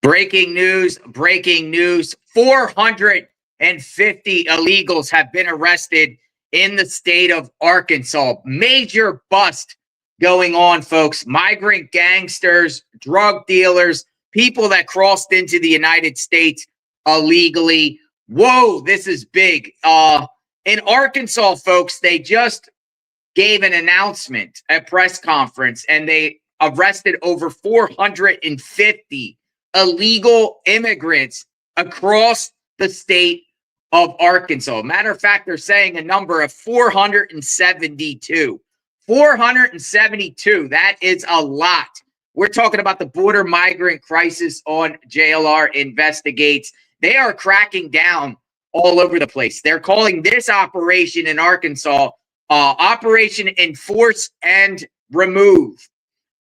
Breaking news, 450 illegals have been arrested in the state of Arkansas. Major bust going on, folks. Migrant gangsters, drug dealers, people that crossed into the United States illegally. Whoa, this is big. In Arkansas, folks, they just gave an announcement at press conference, and they arrested over 450 illegal immigrants across the state of Arkansas. Matter of fact, they're saying a number of 472. 472. That is a lot. We're talking about the border migrant crisis on JLR Investigates. They are cracking down all over the place. They're calling this operation in Arkansas Operation Enforce and Remove.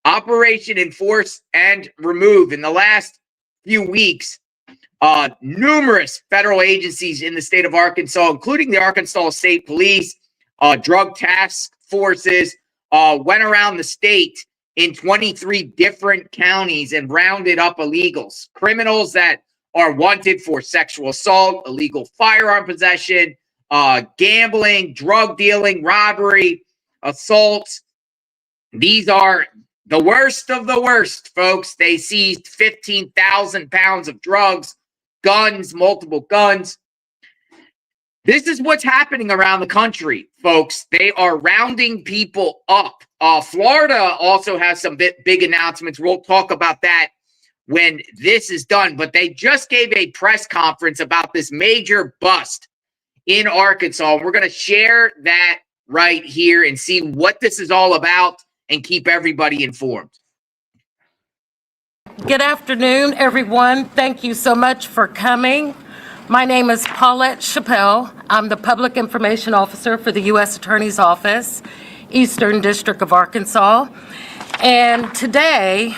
Operation Enforce and Remove. In the last few weeks, numerous federal agencies in the state of Arkansas, including the Arkansas State Police, drug task forces, went around the state in 23 different counties and rounded up illegals, criminals that are wanted for sexual assault, illegal firearm possession, gambling, drug dealing, robbery, assaults. These are the worst of the worst, folks. They seized 15,000 pounds of drugs, guns, multiple guns. This is what's happening around the country, folks. They are rounding people up. Florida also has some big announcements. We'll talk about that when this is done. But they just gave a press conference about this major bust in Arkansas. We're going to share that right here and see what this is all about and keep everybody informed. Good afternoon, everyone. Thank you so much for coming. My name is Paulette Chappelle. I'm the Public Information Officer for the U.S. Attorney's Office, Eastern District of Arkansas. And today,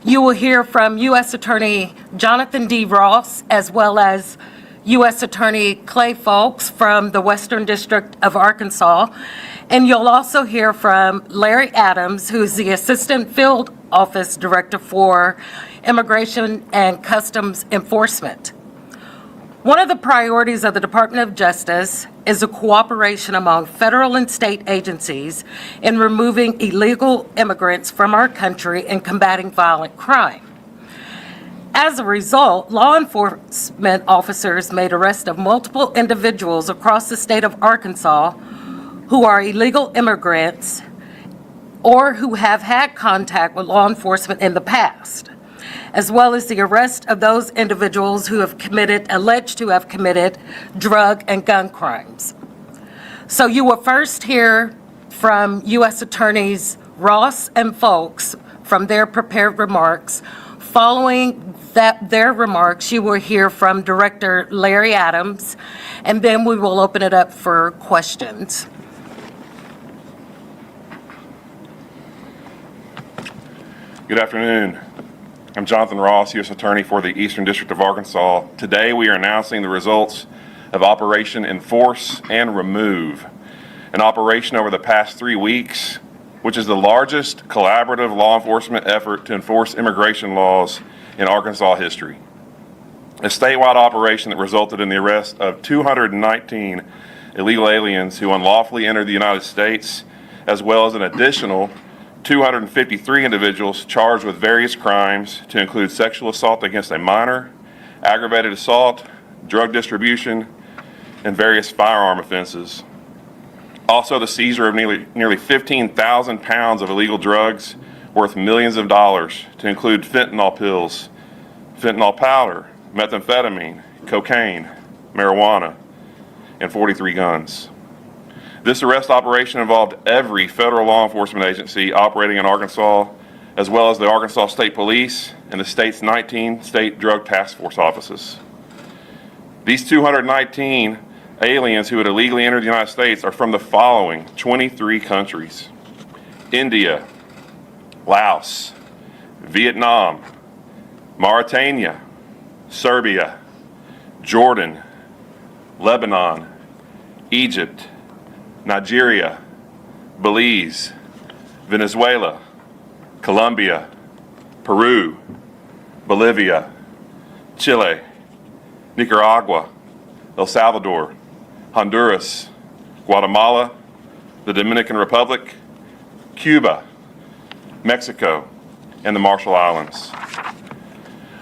you will hear from U.S. Attorney Jonathan D. Ross, as well as U.S. Attorney Clay Folks from the Western District of Arkansas. And you'll also hear from Larry Adams, who's the Assistant Field Office Director for Immigration and Customs Enforcement. One of the priorities of the Department of Justice is the cooperation among federal and state agencies in removing illegal immigrants from our country and combating violent crime. As a result, law enforcement officers made arrest of multiple individuals across the state of Arkansas who are illegal immigrants or who have had contact with law enforcement in the past, as well as the arrest of those individuals who have alleged to have committed drug and gun crimes. So you will first hear from U.S. Attorneys Ross and Folks from their prepared remarks. Following their remarks, you will hear from Director Larry Adams, and then we will open it up for questions. Good afternoon. I'm Jonathan Ross, U.S. Attorney for the Eastern District of Arkansas. Today we are announcing the results of Operation Enforce and Remove, an operation over the past 3 weeks, which is the largest collaborative law enforcement effort to enforce immigration laws in Arkansas history. A statewide operation that resulted in the arrest of 219 illegal aliens who unlawfully entered the United States, as well as an additional 253 individuals charged with various crimes to include sexual assault against a minor, aggravated assault, drug distribution, and various firearm offenses. Also, the seizure of nearly 15,000 pounds of illegal drugs worth millions of dollars to include fentanyl pills, fentanyl powder, methamphetamine, cocaine, marijuana, and 43 guns. This arrest operation involved every federal law enforcement agency operating in Arkansas, as well as the Arkansas State Police and the state's 19 state drug task force offices. These 219 aliens who had illegally entered the United States are from the following 23 countries: India, Laos, Vietnam, Mauritania, Serbia, Jordan, Lebanon, Egypt, Nigeria, Belize, Venezuela, Colombia, Peru, Bolivia, Chile, Nicaragua, El Salvador, Honduras, Guatemala, the Dominican Republic, Cuba, Mexico, and the Marshall Islands.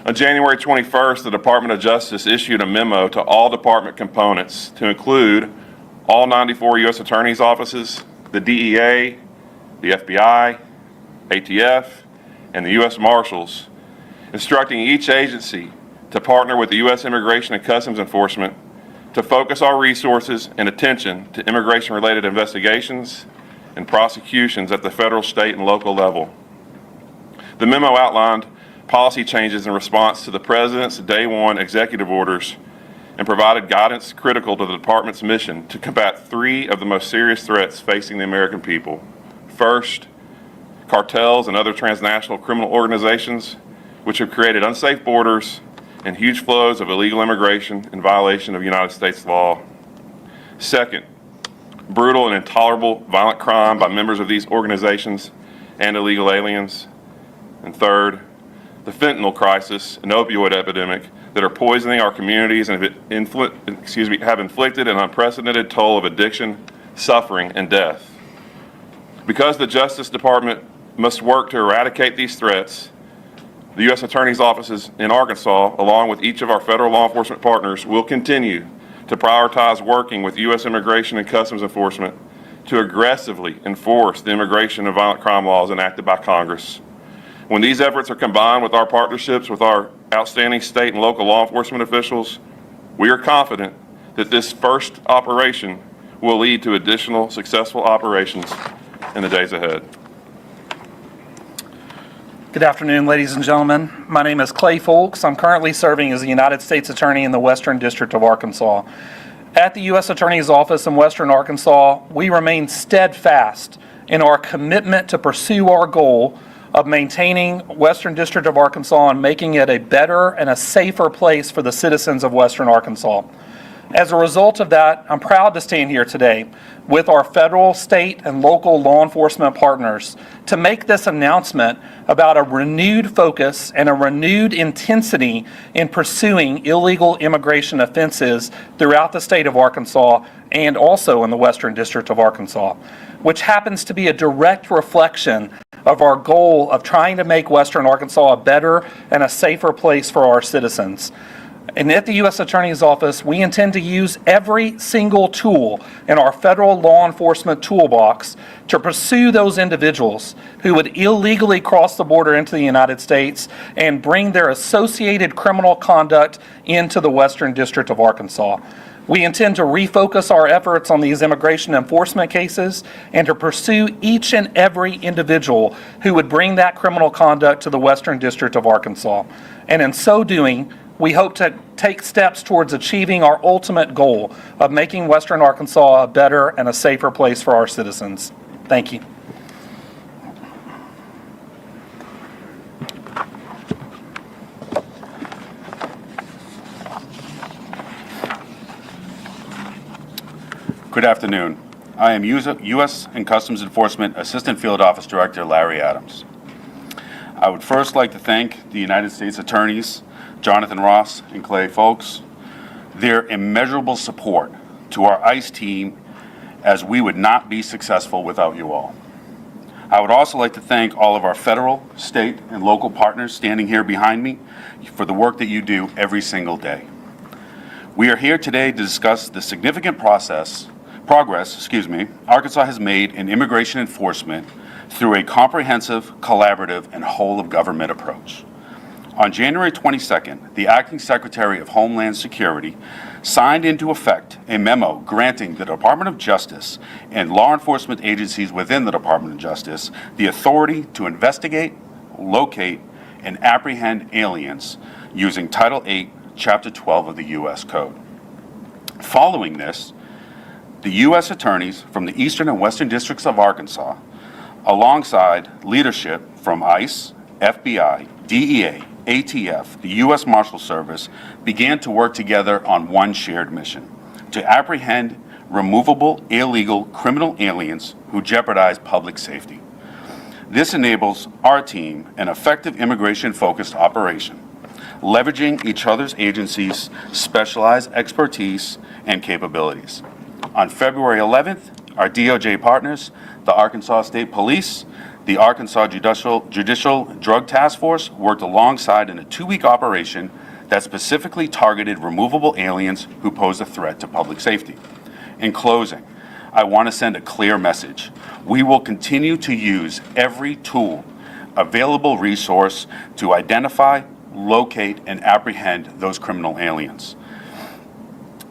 On January 21st, the Department of Justice issued a memo to all department components to include all 94 U.S. Attorney's offices, the DEA, the FBI, ATF, and the U.S. Marshals, instructing each agency to partner with the U.S. Immigration and Customs Enforcement to focus our resources and attention to immigration-related investigations and prosecutions at the federal, state, and local level. The memo outlined policy changes in response to the President's Day 1 executive orders and provided guidance critical to the Department's mission to combat three of the most serious threats facing the American people. First, cartels and other transnational criminal organizations which have created unsafe borders and huge flows of illegal immigration in violation of United States law. Second, brutal and intolerable violent crime by members of these organizations and illegal aliens. And third, the fentanyl crisis and opioid epidemic that are poisoning our communities and have inflicted an unprecedented toll of addiction, suffering, and death. Because the Justice Department must work to eradicate these threats, the U.S. Attorney's offices in Arkansas, along with each of our federal law enforcement partners, will continue to prioritize working with U.S. Immigration and Customs Enforcement to aggressively enforce the immigration and violent crime laws enacted by Congress. When these efforts are combined with our partnerships with our outstanding state and local law enforcement officials, we are confident that this first operation will lead to additional successful operations in the days ahead. Good afternoon, ladies and gentlemen. My name is Clay Folks. I'm currently serving as the United States Attorney in the Western District of Arkansas. At the U.S. Attorney's Office in Western Arkansas, we remain steadfast in our commitment to pursue our goal of maintaining Western District of Arkansas and making it a better and a safer place for the citizens of Western Arkansas. As a result of that, I'm proud to stand here today with our federal, state, and local law enforcement partners to make this announcement about a renewed focus and a renewed intensity in pursuing illegal immigration offenses throughout the state of Arkansas and also in the Western District of Arkansas, which happens to be a direct reflection of our goal of trying to make Western Arkansas a better and a safer place for our citizens. And at the U.S. Attorney's Office, we intend to use every single tool in our federal law enforcement toolbox to pursue those individuals who would illegally cross the border into the United States and bring their associated criminal conduct into the Western District of Arkansas. We intend to refocus our efforts on these immigration enforcement cases and to pursue each and every individual who would bring that criminal conduct to the Western District of Arkansas. And in so doing, we hope to take steps towards achieving our ultimate goal of making Western Arkansas a better and a safer place for our citizens. Thank you. Good afternoon. I am U.S. and Customs Enforcement Assistant Field Office Director Larry Adams. I would first like to thank the United States Attorneys, Jonathan Ross and Clay Folks, their immeasurable support to our ICE team, as we would not be successful without you all. I would also like to thank all of our federal, state, and local partners standing here behind me for the work that you do every single day. We are here today to discuss the significant progress Arkansas has made in immigration enforcement through a comprehensive, collaborative, and whole-of-government approach. On January 22nd, the Acting Secretary of Homeland Security signed into effect a memo granting the Department of Justice and law enforcement agencies within the Department of Justice the authority to investigate, locate, and apprehend aliens using Title 8, Chapter 12 of the U.S. Code. Following this, the U.S. attorneys from the Eastern and Western Districts of Arkansas, alongside leadership from ICE, FBI, DEA, ATF, the U.S. Marshal Service, began to work together on one shared mission: to apprehend removable illegal criminal aliens who jeopardize public safety. This enables our team an effective immigration-focused operation. leveraging each other's agencies' specialized expertise and capabilities. On February 11th, our DOJ partners, the Arkansas State Police, the Arkansas Judicial Drug Task Force, worked alongside in a 2-week operation that specifically targeted removable aliens who pose a threat to public safety. In closing, I want to send a clear message. We will continue to use every tool, available resource to identify, locate, and apprehend those criminal aliens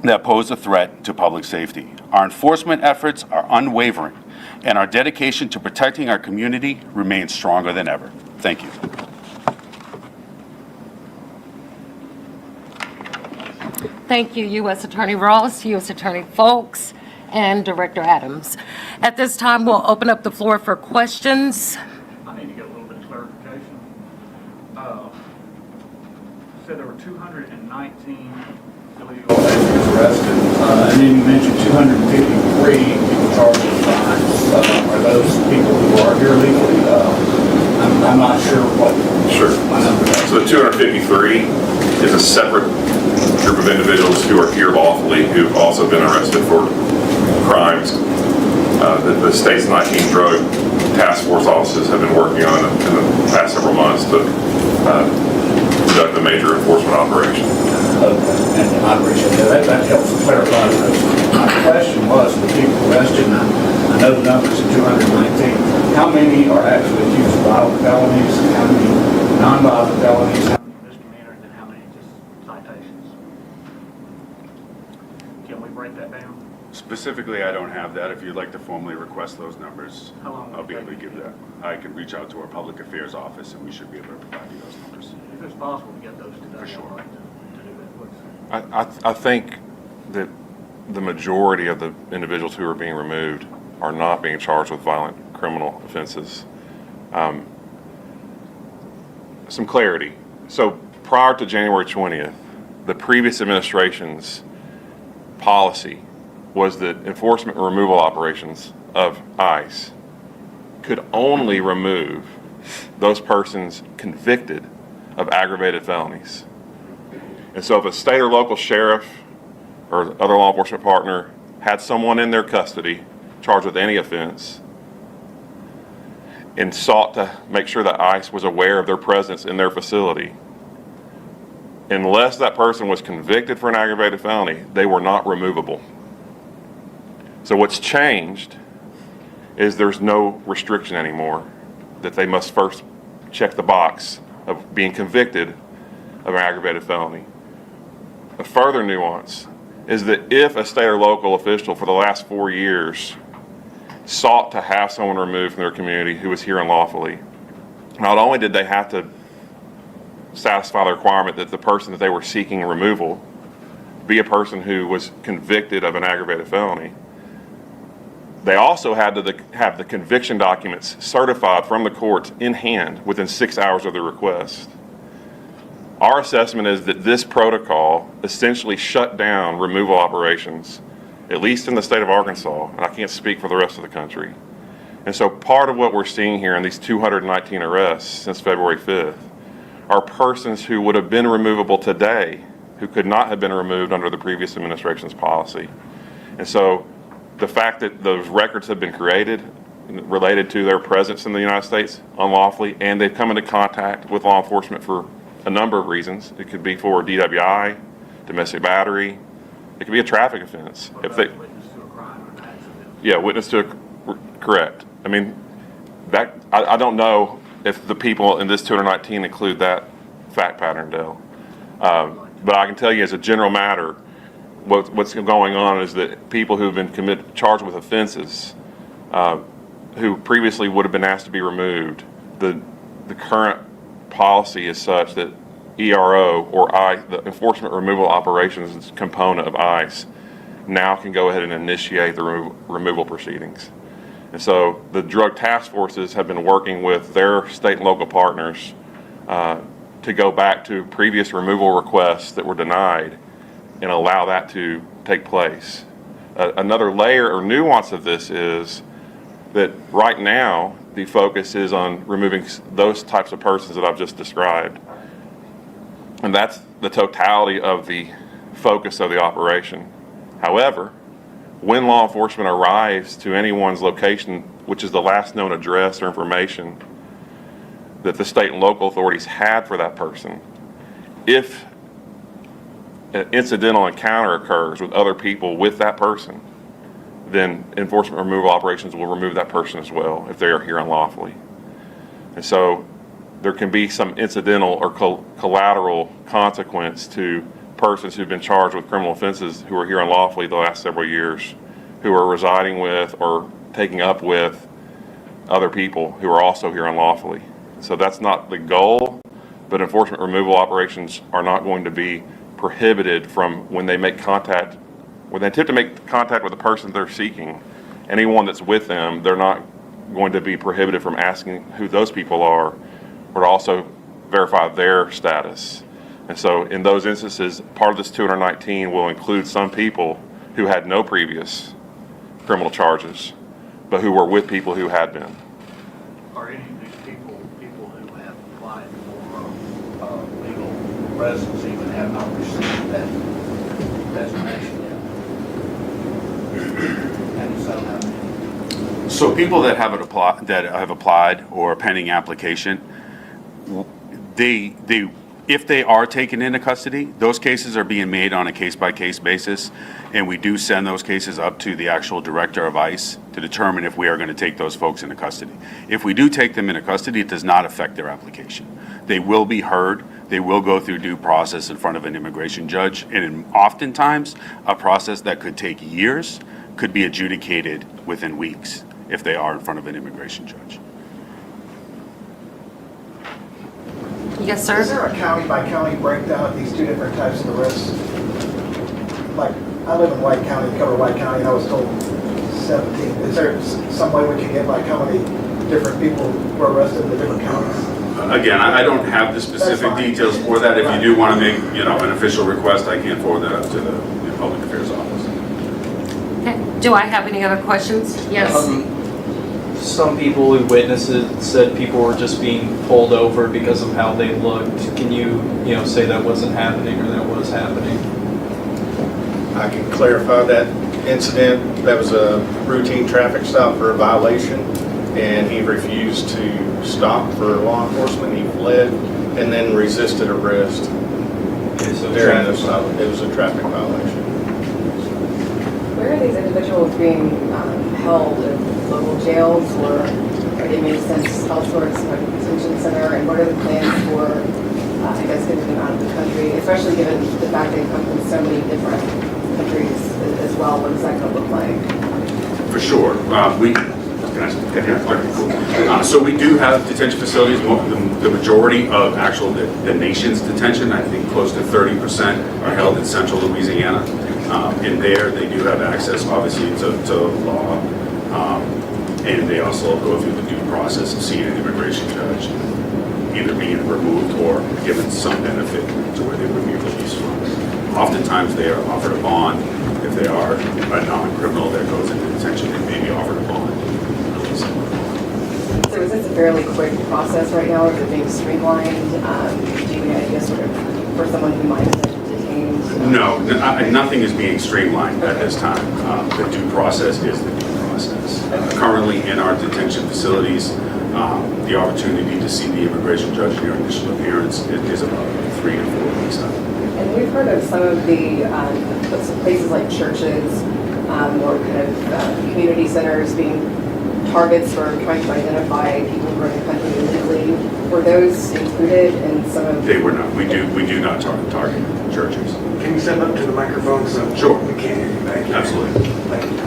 that pose a threat to public safety. Our enforcement efforts are unwavering, and our dedication to protecting our community remains stronger than ever. Thank you. Thank you, U.S. Attorney Ross, U.S. Attorney Folks, and Director Adams. At this time, we'll open up the floor for questions. I need to get a little bit of clarification. Said there were 219 illegal aliens arrested, and then you mentioned 253 people charged with fines. Are those people who are here legally? I'm not sure what my number is. So the 253 is a separate group of individuals who are here lawfully who've also been arrested for crimes. The state's 19 drug task force offices have been working on it in the past several months to conduct a major enforcement operation. Okay, and I appreciate that. That helps clarify this. My question was, the people arrested, and I know the numbers are 219. How many are actually accused of violent felonies, and how many non-violent felonies, how many misdemeanors, and how many just citations? Can we break that down? Specifically, I don't have that. If you'd like to formally request those numbers, How long I'll be able to will it give take? that. I can reach out to our public affairs office, and we should be able to provide you those numbers. If it's possible to get those today, For sure. I'd like to do that, please. I think that the majority of the individuals who are being removed are not being charged with violent criminal offenses. Some clarity. So prior to January 20th, the previous administration's policy was that enforcement and removal operations of ICE could only remove those persons convicted of aggravated felonies. And so if a state or local sheriff or other law enforcement partner had someone in their custody charged with any offense and sought to make sure that ICE was aware of their presence in their facility, unless that person was convicted for an aggravated felony, they were not removable. So what's changed is there's no restriction anymore that they must first check the box of being convicted of an aggravated felony. A further nuance is that if a state or local official for the last 4 years sought to have someone removed from their community who was here unlawfully, not only did they have to satisfy the requirement that the person that they were seeking removal be a person who was convicted of an aggravated felony, they also had to have the conviction documents certified from the courts in hand within 6 hours of the request. Our assessment is that this protocol essentially shut down removal operations, at least in the state of Arkansas, and I can't speak for the rest of the country. And so part of what we're seeing here in these 219 arrests since February 5th are persons who would have been removable today who could not have been removed under the previous administration's policy. And so the fact that those records have been created related to their presence in the United States unlawfully, and they've come into contact with law enforcement for a number of reasons. It could be for DWI, domestic battery. It could be a traffic offense. If they witness to a crime or an accident. Yeah, witness to correct. I mean, that I don't know if the people in this 219 include that fact pattern, Dale. But I can tell you as a general matter, what's going on is that people who've been charged with offenses, who previously would have been asked to be removed, the current policy is such that ERO or the enforcement removal operations component of ICE now can go ahead and initiate the removal proceedings. And so the drug task forces have been working with their state and local partners to go back to previous removal requests that were denied and allow that to take place. Another layer or nuance of this is that right now the focus is on removing those types of persons that I've just described. And that's the totality of the focus of the operation. However, when law enforcement arrives to anyone's location, which is the last known address or information that the state and local authorities had for that person, if an incidental encounter occurs with other people with that person, then enforcement removal operations will remove that person as well if they are here unlawfully. And so there can be some incidental or collateral consequence to persons who've been charged with criminal offenses who are here unlawfully the last several years, who are residing with or taking up with other people who are also here unlawfully. So that's not the goal, but enforcement removal operations are not going to be prohibited from when they make contact, when they attempt to make contact with the person they're seeking, anyone that's with them, they're not going to be prohibited from asking who those people are, or to also verify their status. And so in those instances, part of this 219 will include some people who had no previous criminal charges, but who were with people who had been. Are any of these people who have applied for legal residence even have not received that designation yet? And so how many? So people that have applied or pending application, if they are taken into custody, those cases are being made on a case-by-case basis, and we do send those cases up to the actual director of ICE to determine if we are going to take those folks into custody. If we do take them into custody, it does not affect their application. They will be heard. They will go through due process in front of an immigration judge, and oftentimes a process that could take years could be adjudicated within weeks if they are in front of an immigration judge. Yes, sir? Is there a county-by-county breakdown of these two different types of arrests? Like, I live in White County, cover White County, and I was told 17. Is there some way we can get like how many different people were arrested in the different counties? Again, I don't have the specific details for that. If you do want to make, an official request, I can forward that up to the Public Affairs Office. Okay. Do I have any other questions? Yes. Some people who witnessed it said people were just being pulled over because of how they looked. Can you, say that wasn't happening or that was happening? I can clarify that incident. That was a routine traffic stop for a violation, and he refused to stop for law enforcement. He fled and then resisted arrest. Okay, so During the stop, it was a traffic violation. Where are these individuals being held? In local jails, or are they being sent elsewhere to a detention center? And what are the plans for, getting them out of the country, especially given the fact they come from so many different countries as well? What is that going to look like? For sure. So we do have detention facilities. The majority of the nation's detention, I think close to 30%, are held in central Louisiana. And there they do have access, obviously, to law. And they also go through the due process of seeing an immigration judge, either being removed or given some benefit to where they would be released from. Oftentimes they are offered a bond. If they are a non-criminal that goes into detention, they may be offered a bond. So is this a fairly quick process right now, or is it being streamlined? Do you have any idea sort of for someone who might have been detained? No, nothing is being streamlined at this time. The due process is the due process. Currently in our detention facilities, the opportunity to see the immigration judge in your initial appearance is about 3 to 4 weeks out. And we've heard of some of the places like churches or kind of community centers being targets for trying to identify people who are in the country illegally. Were those included in some of? They were not. We do not target churches. Can you step up to the microphone so Sure. we can't hear you back here? Absolutely. Thank you.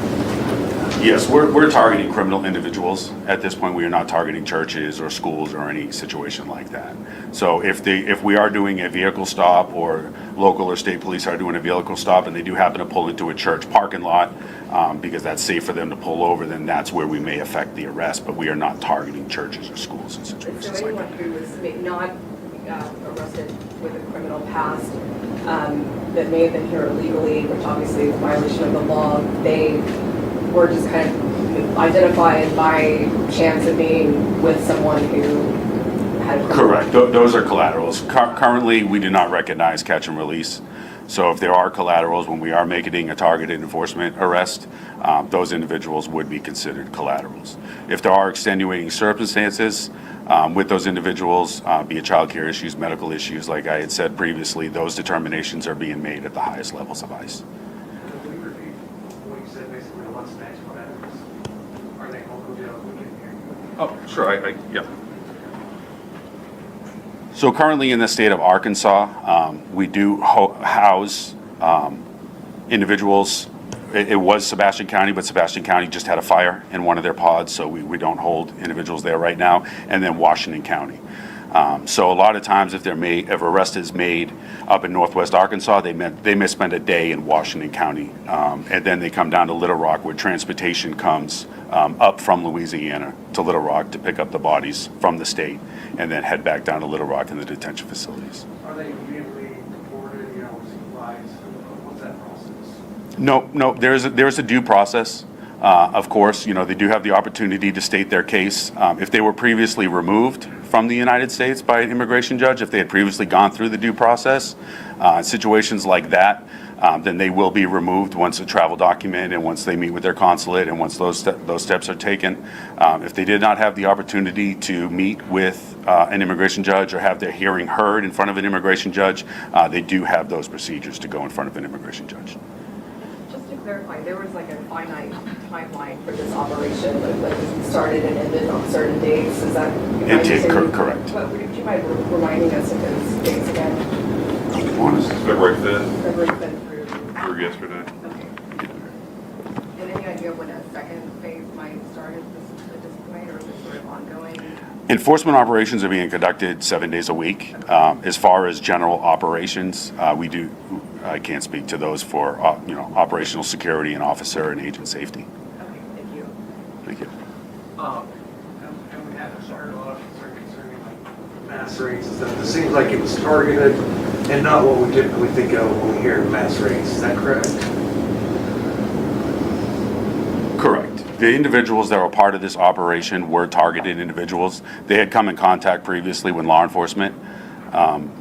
Yes, we're targeting criminal individuals. At this point, we are not targeting churches or schools or any situation like that. So if we are doing a vehicle stop, or local or state police are doing a vehicle stop, and they do happen to pull into a church parking lot because that's safe for them to pull over, then that's where we may affect the arrest. But we are not targeting churches or schools in situations So like anyone that. who was not arrested with a criminal past that may have been here illegally, which obviously is a violation of the law, they were just kind of identified by chance of being with someone who had a criminal Correct. record. Those are collaterals. Currently, we do not recognize catch and release. So if there are collaterals, when we are making a targeted enforcement arrest, those individuals would be considered collaterals. If there are extenuating circumstances with those individuals, be it child care issues, medical issues, like I had said previously, those determinations are being made at the highest levels of ICE. Could we repeat what you said, basically, what's next, what happens? Are they local jails? We can hear you. Oh, sure, yeah. So currently in the state of Arkansas, we do house individuals. It was Sebastian County, but Sebastian County just had a fire in one of their pods, so we don't hold individuals there right now. And then Washington County. So a lot of times if if arrest is made up in Northwest Arkansas, they may spend a day in Washington County. And then they come down to Little Rock where transportation comes up from Louisiana to Little Rock to pick up the bodies from the state and then head back down to Little Rock in the detention facilities. Are they immediately reported, supplies? What's that process? No, there's a due process. Of course, they do have the opportunity to state their case. If they were previously removed from the United States by an immigration judge, if they had previously gone through the due process, situations like that, then they will be removed once a travel document and once they meet with their consulate and once those steps are taken. If they did not have the opportunity to meet with an immigration judge or have their hearing heard in front of an immigration judge, they do have those procedures to go in front of an immigration judge. Just to clarify, there was like a finite timeline for this operation, like it started and ended on certain dates, is that? It did, correct. Would you mind reminding us of those dates again? February 5th, February 5th through yesterday. Okay. And any idea when a second phase might start at this point, or is it sort of ongoing? Enforcement operations are being conducted 7 days a week. As far as general operations, I can't speak to those for operational security and officer and agent safety. Okay, thank you. Thank you. And we had heard a lot of concern concerning like mass raids and stuff. It seems like it was targeted and not what we typically think of when we hear mass raids. Is that correct? Correct. The individuals that were part of this operation were targeted individuals. They had come in contact previously with law enforcement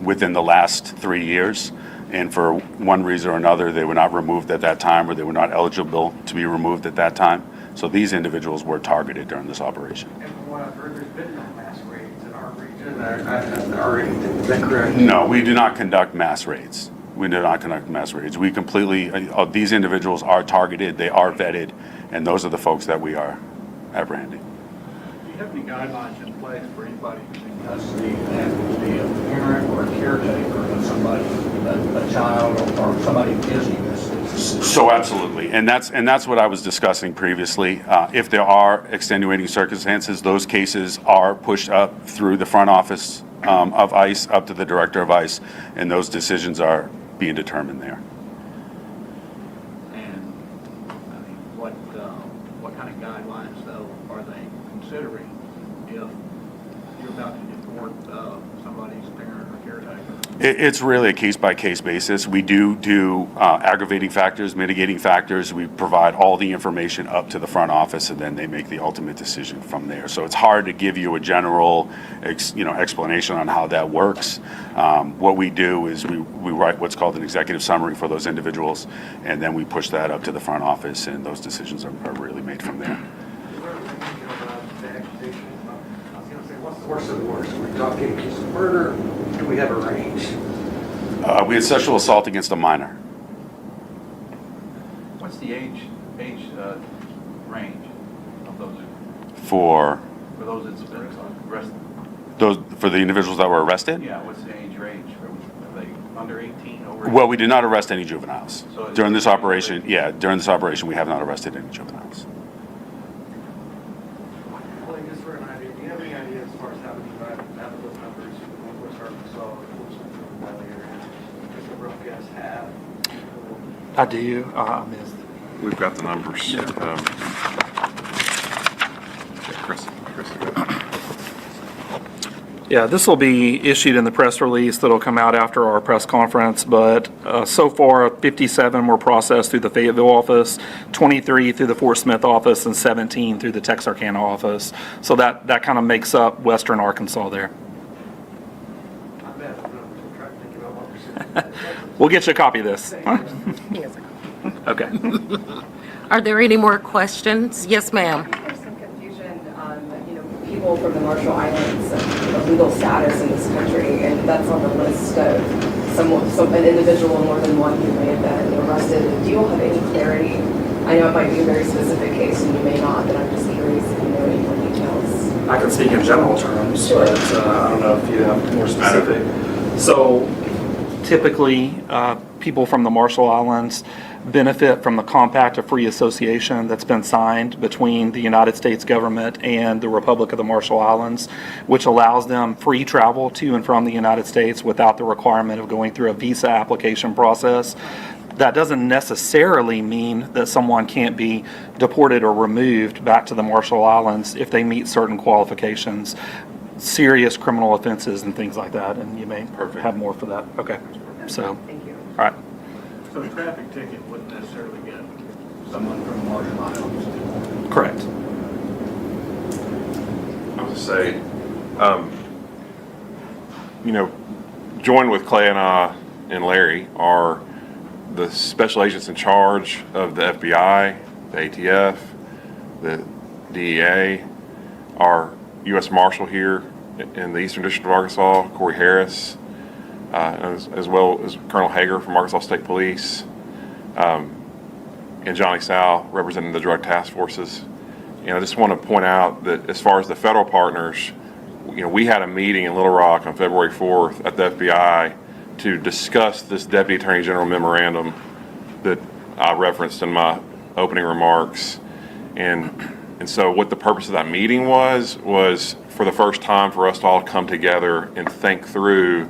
within the last 3 years. And for one reason or another, they were not removed at that time or they were not eligible to be removed at that time. So these individuals were targeted during this operation. And from what I've heard, there's been no mass raids in our region or anything. Is that correct? No, we do not conduct mass raids. We do not conduct mass raids. We completely, these individuals are targeted, they are vetted, and those are the folks that we are apprehending. Do you have any guidelines in place for anybody who's in custody that happens to be a parent or a caretaker of somebody, a child or somebody visiting us? So absolutely, and that's what I was discussing previously. If there are extenuating circumstances, those cases are pushed up through the front office of ICE, up to the director of ICE, and those decisions are being determined there. And what kind of guidelines though are they considering if you're about to deport somebody's parent or caretaker? It's really a case-by-case basis. We do aggravating factors, mitigating factors. We provide all the information up to the front office, and then they make the ultimate decision from there. So it's hard to give you a general, explanation on how that works. What we do is we write what's called an executive summary for those individuals, and then we push that up to the front office, and those decisions are really made from there. Is there anything about the accusation? I was going to say, what's the worst of the worst? Are we talking accused of murder? Do we have a range? We had sexual assault against a minor. What's the age range of those For those that's been arrested? for the individuals that were arrested? Yeah, what's the age range? Are they under 18, over 18? Well, we did not arrest any juveniles. So it's- During this operation, we have not arrested any juveniles. Well, just for an idea, do you have any idea as far as how many those numbers from Northwest Arkansas, from Valley area, just a rough guess have? I do. We've got the numbers. Chris. Yeah, this will be issued in the press release that'll come out after our press conference, but so far 57 were processed through the Fayetteville office, 23 through the Fort Smith office, and 17 through the Texarkana office. So that kind of makes up Western Arkansas there. We'll get you a copy of this. Yes. Okay. Are there any more questions? Yes, ma'am. There's some confusion on, people from the Marshall Islands, legal status in this country, and that's on the list of an individual, more than one, who may have been arrested. Do you all have any clarity? I know it might be a very specific case, and you may not, but I'm just curious if you know any more details. I can speak in general terms, Sure. but I don't know if you have more specific. So typically, people from the Marshall Islands benefit from the Compact of Free Association that's been signed between the United States government and the Republic of the Marshall Islands, which allows them free travel to and from the United States without the requirement of going through a visa application process. That doesn't necessarily mean that someone can't be deported or removed back to the Marshall Islands if they meet certain qualifications, serious criminal offenses and things like that, and you may have more for that. Okay, so, Thank you. all right. So a traffic ticket wouldn't necessarily get someone from the Marshall Islands. Correct. I was to say, joined with Clay and I and Larry are the special agents in charge of the FBI, the ATF, the DEA, our U.S. Marshal here in the Eastern District of Arkansas, Corey Harris, as well as Colonel Hager from Arkansas State Police, and Johnny Sal representing the drug task forces. And I just want to point out that as far as the federal partners, we had a meeting in Little Rock on February 4th at the FBI to discuss this Deputy Attorney General memorandum that I referenced in my opening remarks. And so what the purpose of that meeting was for the first time for us to all come together and think through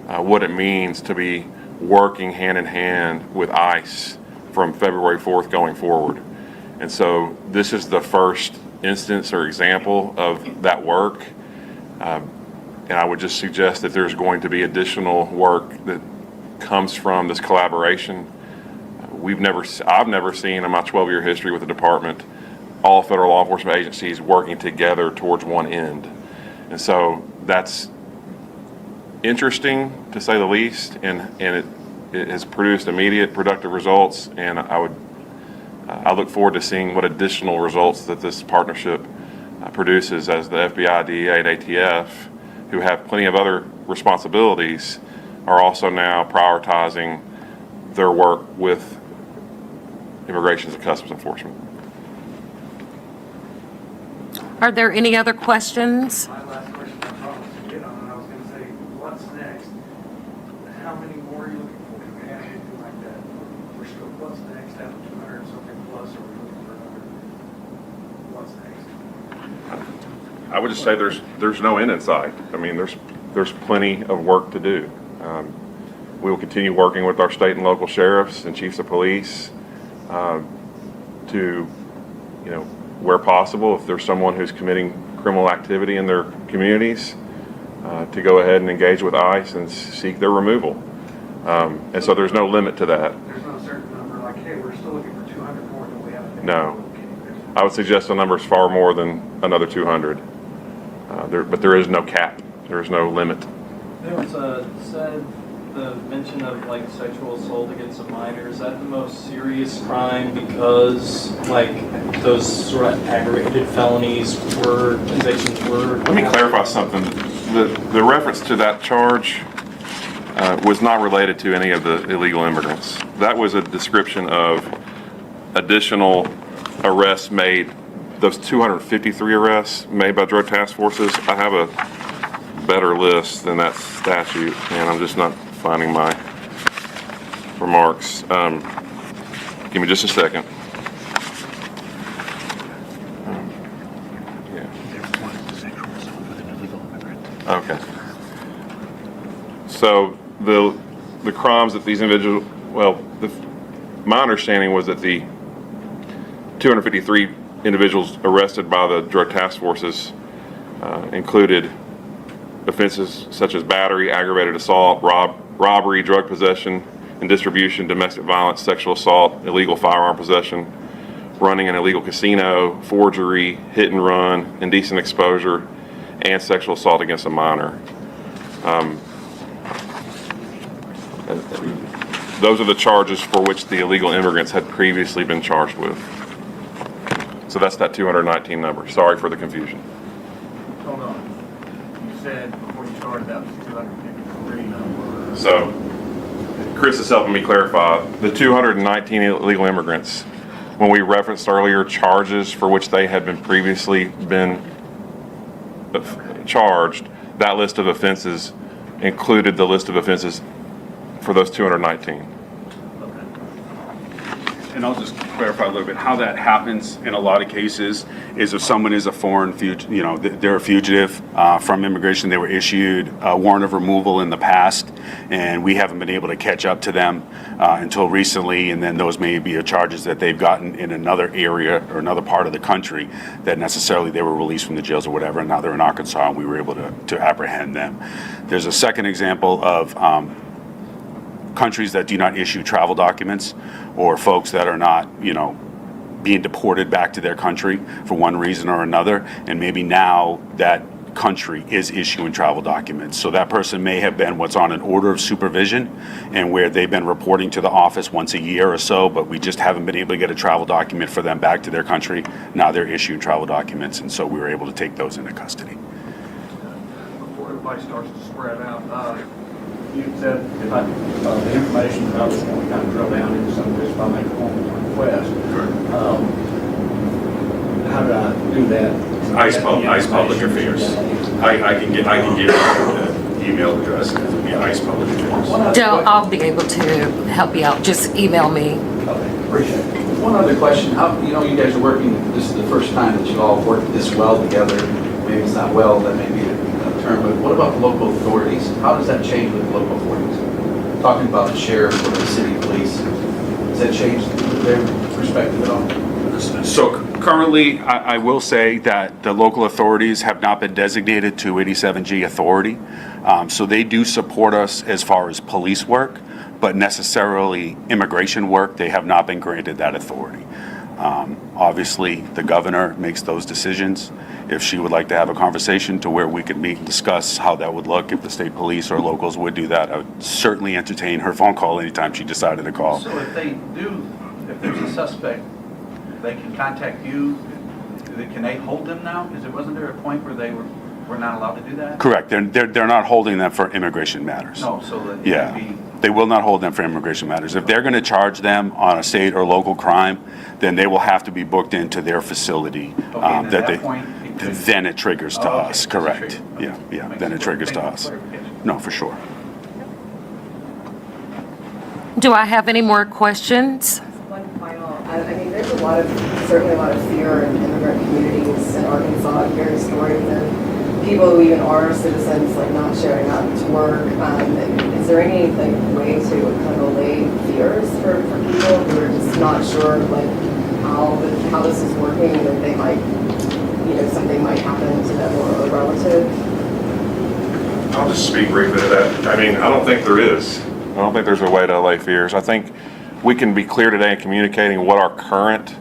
what it means to be working hand in hand with ICE from February 4th going forward. And so this is the first instance or example of that work. And I would just suggest that there's going to be additional work that comes from this collaboration. I've never seen in my 12-year history with the department all federal law enforcement agencies working together towards one end. And so that's interesting to say the least, and it has produced immediate productive results, and I look forward to seeing what additional results that this partnership produces as the FBI, DEA, and ATF, who have plenty of other responsibilities, are also now prioritizing their work with Immigration and Customs Enforcement. Are there any other questions? My last question, I promised to get on, and I was going to say, what's next? How many more are you looking for? Do we have anything like that? We're still, what's next after 200 something plus, or we're looking for another? What's next? I would just say there's no end in sight. I mean, there's plenty of work to do. We will continue working with our state and local sheriffs and chiefs of police to, where possible, if there's someone who's committing criminal activity in their communities, to go ahead and engage with ICE and seek their removal. And so there's no limit to that. There's no certain number, like, hey, we're still looking for 200 more than we have. No. I would suggest the number is far more than another 200. But there is no cap. There is no limit. There was the mention of like sexual assault against a minor. Is that the most serious crime because like those sort of aggravated felonies convictions were? Let me clarify something. The reference to that charge was not related to any of the illegal immigrants. That was a description of additional arrests made, those 253 arrests made by drug task forces. I have a better list than that statute, and I'm just not finding my remarks. Give me just a second. Okay. So the crimes that these individuals, my understanding was that the 253 individuals arrested by the drug task forces included offenses such as battery, aggravated assault, robbery, drug possession and distribution, domestic violence, sexual assault, illegal firearm possession, running an illegal casino, forgery, hit and run, indecent exposure, and sexual assault against a minor. Those are the charges for which the illegal immigrants had previously been charged with. So that's that 219 number. Sorry for the confusion. Hold on. You said before you started that was 253 number. So Chris is helping me clarify. The 219 illegal immigrants, when we referenced earlier charges for which they had been previously been charged, that list of offenses included the list of offenses for those 219. And I'll just clarify a little bit how that happens in a lot of cases is if someone is a foreign fugitive, you know, they're a fugitive from immigration, they were issued a warrant of removal in the past, and we haven't been able to catch up to them until recently, and then those may be charges that they've gotten in another area or another part of the country that necessarily they were released from the jails or whatever, and now they're in Arkansas and we were able to apprehend them. There's a second example of countries that do not issue travel documents, or folks that are not, you know, being deported back to their country for one reason or another, and maybe now that country is issuing travel documents. So that person may have been what's on an order of supervision, and where they've been reporting to the office once a year or so, but we just haven't been able to get a travel document for them back to their country. Now they're issuing travel documents, and so we were able to take those into custody. Before everybody starts to spread out, you said if the information that I was going to kind of drill down into some of this, if I make a formal request. How do I do that? ICE Public Affairs. I can give you the email address. It would be ICE Public Affairs. I'll be able to help you out. Just email me. Okay, appreciate it. One other question. How, you know, you guys are working, this is the first time that you all worked this well together. Maybe it's not well, that may be a term, but what about the local authorities? How does that change with the local authorities? Talking about the sheriff or the city police, does that change their perspective at all? So currently, I will say that the local authorities have not been designated to 87G authority. So they do support us as far as police work, but necessarily immigration work, they have not been granted that authority. Obviously, the governor makes those decisions. If she would like to have a conversation to where we could meet and discuss how that would look, if the state police or locals would do that, I would certainly entertain her phone call anytime she decided to call. So if they do, if there's a suspect, they can contact you, can they hold them now? Wasn't there a point where they were not allowed to do that? Correct, they're not holding them for immigration matters. No, so that Yeah, they will not hold them for immigration matters. If they're going to charge them on a state or local crime, then they will have to be booked into their facility. Okay, and at that point, then it triggers to us, okay, correct. Okay. Yeah, then it triggers to us. No, for sure. Do I have any more questions? One final, I mean, there's certainly a lot of fear in immigrant communities in Arkansas, hearing stories of people who even are citizens, like not showing up to work. Is there any way to kind of allay fears for people who are just not sure like how this is working, and that they might, you know, something might happen to them or a relative? I'll just speak briefly to that. I mean, I don't think there is. I don't think there's a way to allay fears. I think we can be clear today in communicating what our current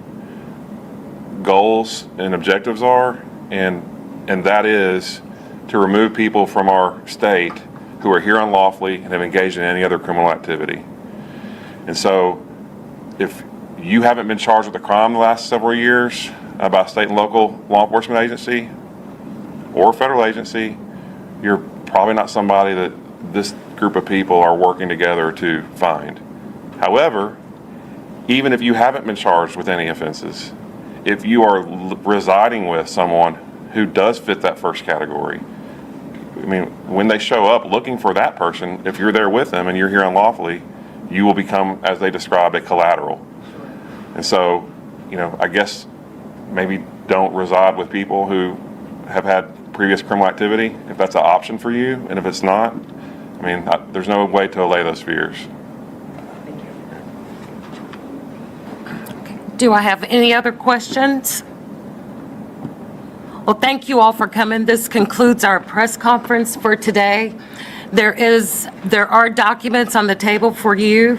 goals and objectives are, and that is to remove people from our state who are here unlawfully and have engaged in any other criminal activity. And so if you haven't been charged with a crime the last several years by a state and local law enforcement agency or federal agency, you're probably not somebody that this group of people are working together to find. However, even if you haven't been charged with any offenses, if you are residing with someone who does fit that first category, I mean, when they show up looking for that person, if you're there with them and you're here unlawfully, you will become, as they describe, a collateral. And so, you know, I guess maybe don't reside with people who have had previous criminal activity, if that's an option for you. And if it's not, I mean, there's no way to allay those fears. Do I have any other questions? Well, thank you all for coming. This concludes our press conference for today. There are documents on the table for you.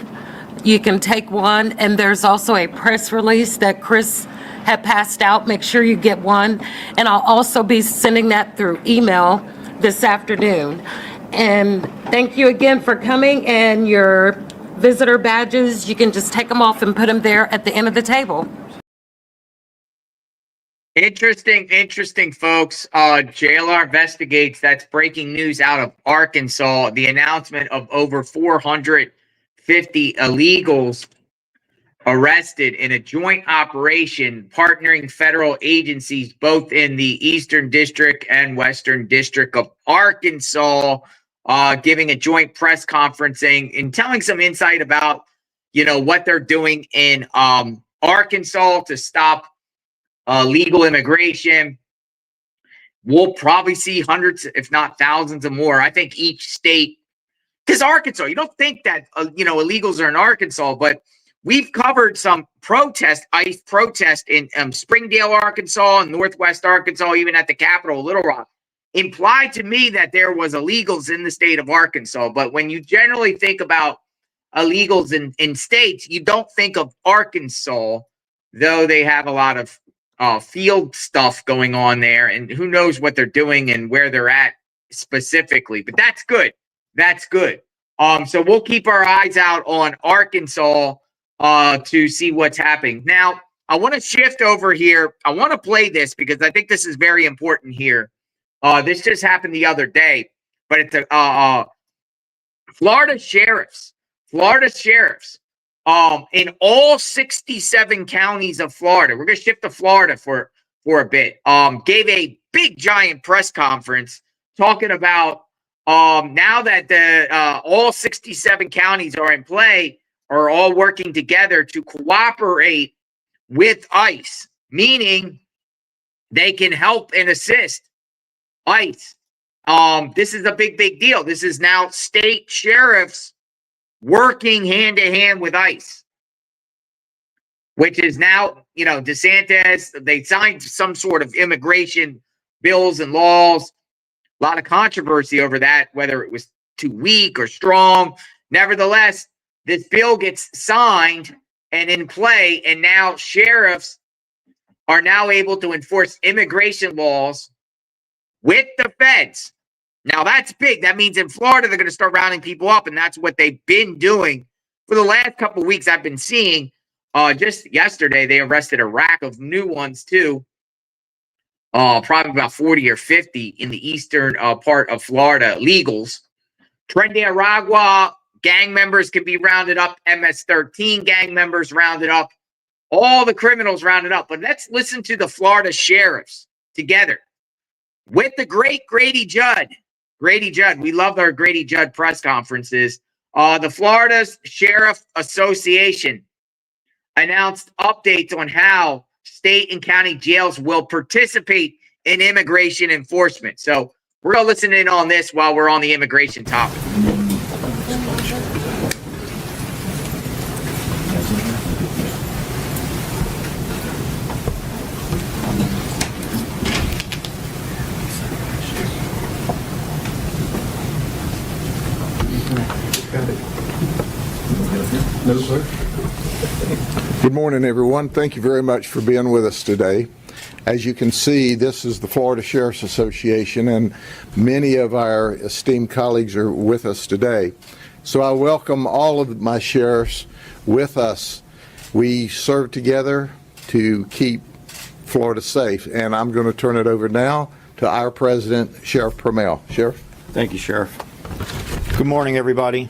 You can take one, and there's also a press release that Chris had passed out. Make sure you get one. And I'll also be sending that through email this afternoon. And thank you again for coming, and your visitor badges, you can just take them off and put them there at the end of the table. Interesting, folks. JLR investigates. That's breaking news out of Arkansas. The announcement of over 450 illegals arrested in a joint operation partnering federal agencies both in the Eastern District and Western District of Arkansas, giving a joint press conferencing and telling some insight about, what they're doing in Arkansas to stop legal immigration. We'll probably see hundreds, if not thousands of more. I think each state, because Arkansas, you don't think that, illegals are in Arkansas, but we've covered some ICE protest in Springdale, Arkansas, and Northwest Arkansas, even at the Capitol, Little Rock. Implied to me that there was illegals in the state of Arkansas. But when you generally think about illegals in states, you don't think of Arkansas, though they have a lot of field stuff going on there, and who knows what they're doing and where they're at specifically. But that's good. That's good. So we'll keep our eyes out on Arkansas to see what's happening. Now, I want to shift over here. I want to play this because I think this is very important here. This just happened the other day, but it's Florida sheriffs in all 67 counties of Florida. We're going to shift to Florida for a bit. Gave a big giant press conference talking about now that the all 67 counties are in play, are all working together to cooperate with ICE, meaning they can help and assist ICE. This is a big deal. This is now state sheriffs working hand to hand with ICE, which is now, DeSantis, they signed some sort of immigration bills and laws. A lot of controversy over that, whether it was too weak or strong. Nevertheless, this bill gets signed and in play, and now sheriffs are now able to enforce immigration laws with the feds. Now, that's big. That means in Florida, they're going to start rounding people up, and that's what they've been doing for the last couple of weeks. I've been seeing just yesterday, they arrested a rack of new ones, too. Probably about 40 or 50 in the eastern part of Florida, illegals. Tren de Araqua, gang members can be rounded up. MS-13 gang members rounded up. All the criminals rounded up. But let's listen to the Florida sheriffs together with the great Grady Judd. Grady Judd. We love our Grady Judd press conferences. The Florida Sheriff Association announced updates on how state and county jails will participate in immigration enforcement. So we're going to listen in on this while we're on the immigration topic. No, sir. Good morning, everyone. Thank you very much for being with us today. As you can see, this is the Florida Sheriff's Association, and many of our esteemed colleagues are with us today. So I welcome all of my sheriffs with us. We serve together to keep Florida safe, and I'm going to turn it over now to our president, Sheriff Permel. Sheriff? Thank you, Sheriff. Good morning, everybody.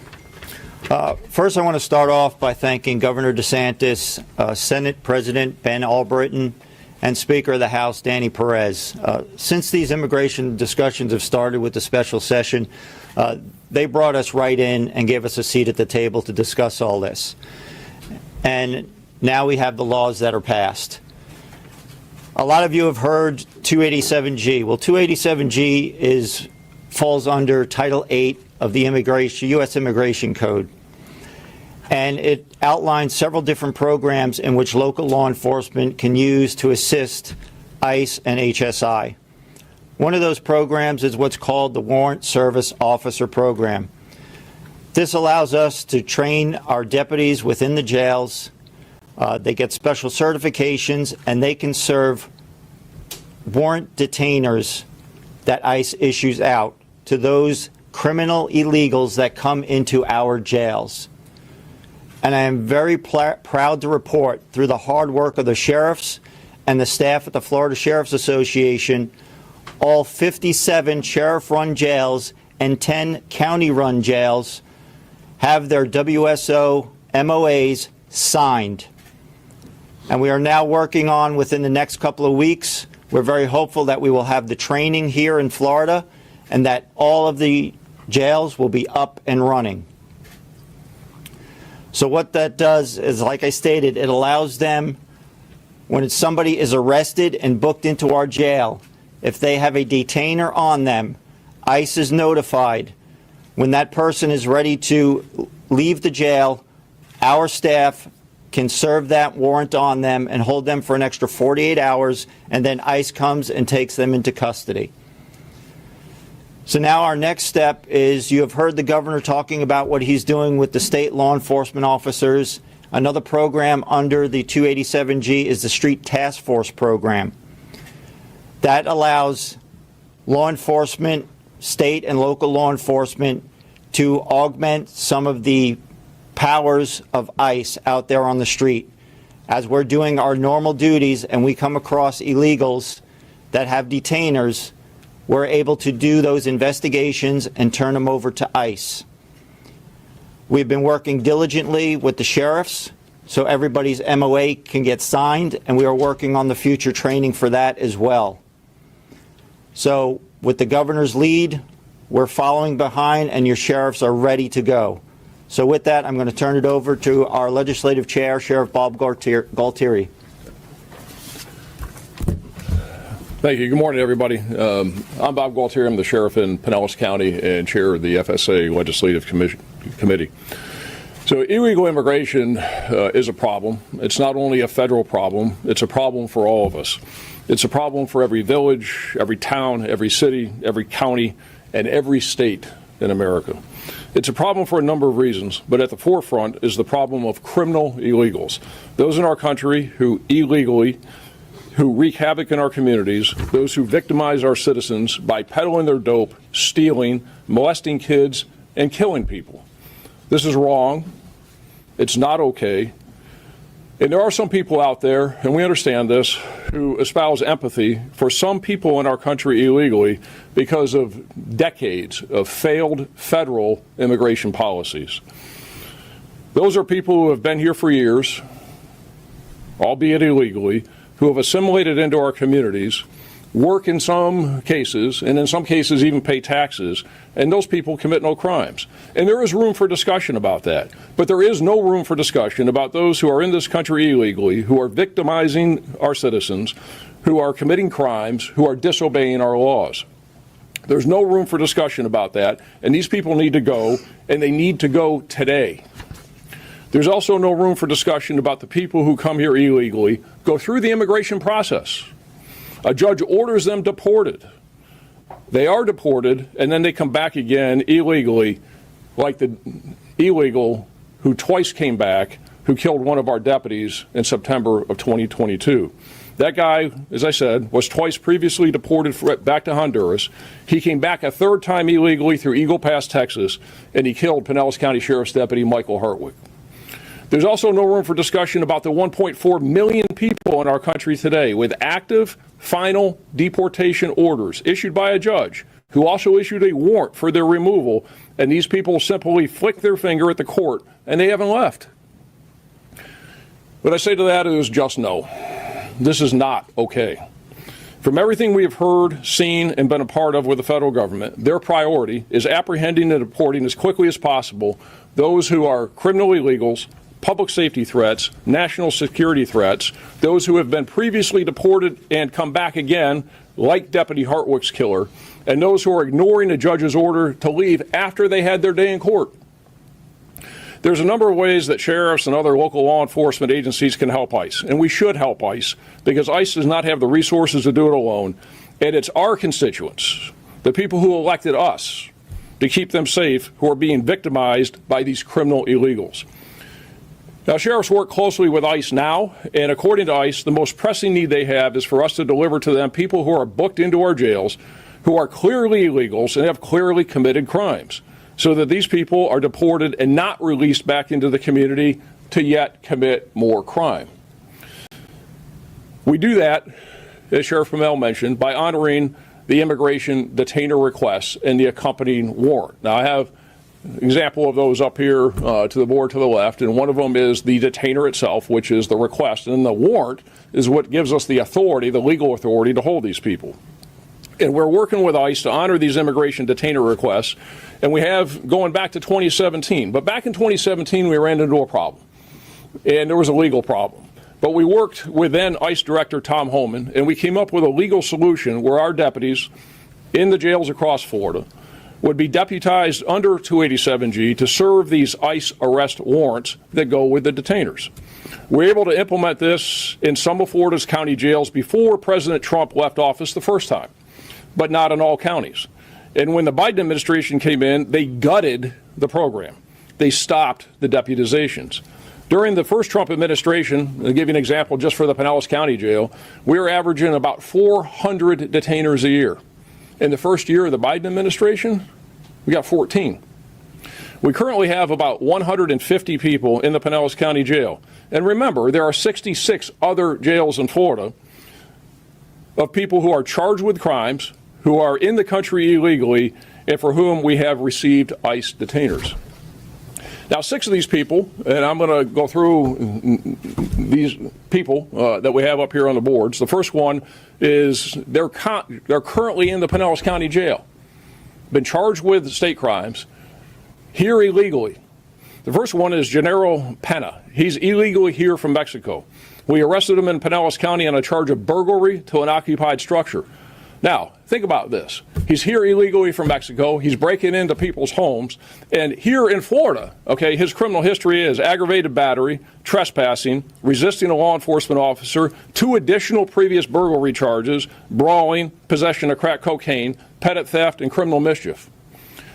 First, I want to start off by thanking Governor DeSantis, Senate President Ben Albritton, and Speaker of the House Danny Perez. Since these immigration discussions have started with the special session, they brought us right in and gave us a seat at the table to discuss all this. And now we have the laws that are passed. A lot of you have heard 287G. Well, 287G falls under Title 8 of the U.S. Immigration Code. And it outlines several different programs in which local law enforcement can use to assist ICE and HSI. One of those programs is what's called the Warrant Service Officer Program. This allows us to train our deputies within the jails. They get special certifications, and they can serve warrant detainers that ICE issues out to those criminal illegals that come into our jails. And I am very proud to report, through the hard work of the sheriffs and the staff at the Florida Sheriff's Association, all 57 sheriff-run jails and 10 county-run jails have their WSO MOAs signed. And we are now working on, within the next couple of weeks, we're very hopeful that we will have the training here in Florida and that all of the jails will be up and running. So what that does is, like I stated, it allows them, when somebody is arrested and booked into our jail, if they have a detainer on them, ICE is notified. When that person is ready to leave the jail, our staff can serve that warrant on them and hold them for an extra 48 hours, and then ICE comes and takes them into custody. So now our next step is, you have heard the governor talking about what he's doing with the state law enforcement officers. Another program under the 287G is the Street Task Force program. That allows law enforcement, state and local law enforcement, to augment some of the powers of ICE out there on the street. As we're doing our normal duties and we come across illegals that have detainers, we're able to do those investigations and turn them over to ICE. We've been working diligently with the sheriffs so everybody's MOA can get signed, and we are working on the future training for that as well. So with the governor's lead, we're following behind, and your sheriffs are ready to go. So with that, I'm going to turn it over to our legislative chair, Sheriff Bob Galtieri. Thank you. Good morning, everybody. I'm Bob Galtieri. I'm the sheriff in Pinellas County and chair of the FSA Legislative Committee. So illegal immigration is a problem. It's not only a federal problem, it's a problem for all of us. It's a problem for every village, every town, every city, every county, and every state in America. It's a problem for a number of reasons, but at the forefront is the problem of criminal illegals. Those in our country who wreak havoc in our communities, those who victimize our citizens by peddling their dope, stealing, molesting kids, and killing people. This is wrong. It's not okay. And there are some people out there, and we understand this, who espouse empathy for some people in our country illegally because of decades of failed federal immigration policies. Those are people who have been here for years, albeit illegally, who have assimilated into our communities, work in some cases, and in some cases even pay taxes, and those people commit no crimes. And there is room for discussion about that. But there is no room for discussion about those who are in this country illegally, who are victimizing our citizens, who are committing crimes, who are disobeying our laws. There's no room for discussion about that, and these people need to go, and they need to go today. There's also no room for discussion about the people who come here illegally, go through the immigration process. A judge orders them deported. They are deported, and then they come back again illegally, like the illegal who twice came back, who killed one of our deputies in September of 2022. That guy, as I said, was twice previously deported back to Honduras. He came back a third time illegally through Eagle Pass, Texas, and he killed Pinellas County Sheriff's Deputy Michael Hartwick. There's also no room for discussion about the 1.4 million people in our country today with active final deportation orders issued by a judge who also issued a warrant for their removal, and these people simply flick their finger at the court and they haven't left. What I say to that is just no. This is not okay. From everything we have heard, seen, and been a part of with the federal government, their priority is apprehending and deporting as quickly as possible those who are criminal illegals, public safety threats, national security threats, those who have been previously deported and come back again, like Deputy Hartwick's killer, and those who are ignoring a judge's order to leave after they had their day in court. There's a number of ways that sheriffs and other local law enforcement agencies can help ICE, and we should help ICE, because ICE does not have the resources to do it alone, and it's our constituents, the people who elected us, to keep them safe, who are being victimized by these criminal illegals. Now, sheriffs work closely with ICE now, and according to ICE, the most pressing need they have is for us to deliver to them people who are booked into our jails who are clearly illegals and have clearly committed crimes, so that these people are deported and not released back into the community to yet commit more crime. We do that, as Sheriff Pinnell mentioned, by honoring the immigration detainer requests and the accompanying warrant. Now, I have an example of those up here to the board to the left, and one of them is the detainer itself, which is the request, and the warrant is what gives us the authority, the legal authority to hold these people. And we're working with ICE to honor these immigration detainer requests, and we have going back to 2017. But back in 2017, we ran into a problem, and there was a legal problem. But we worked with then ICE Director Tom Homan, and we came up with a legal solution where our deputies in the jails across Florida would be deputized under 287G to serve these ICE arrest warrants that go with the detainers. We're able to implement this in some of Florida's county jails before President Trump left office the first time, but not in all counties. And when the Biden administration came in, they gutted the program. They stopped the deputizations. During the first Trump administration, I'll give you an example just for the Pinellas County Jail, we were averaging about 400 detainers a year. In the first year of the Biden administration, we got 14. We currently have about 150 people in the Pinellas County Jail. And remember, there are 66 other jails in Florida of people who are charged with crimes, who are in the country illegally, and for whom we have received ICE detainers. Now, 6 of these people, and I'm going to go through these people that we have up here on the boards. The first one is they're currently in the Pinellas County Jail, been charged with state crimes, here illegally. The first one is Gennaro Pena. He's illegally here from Mexico. We arrested him in Pinellas County on a charge of burglary to an occupied structure. Now, think about this. He's here illegally from Mexico. He's breaking into people's homes. And here in Florida, okay, his criminal history is aggravated battery, trespassing, resisting a law enforcement officer, 2 additional previous burglary charges, brawling, possession of crack cocaine, petty theft, and criminal mischief.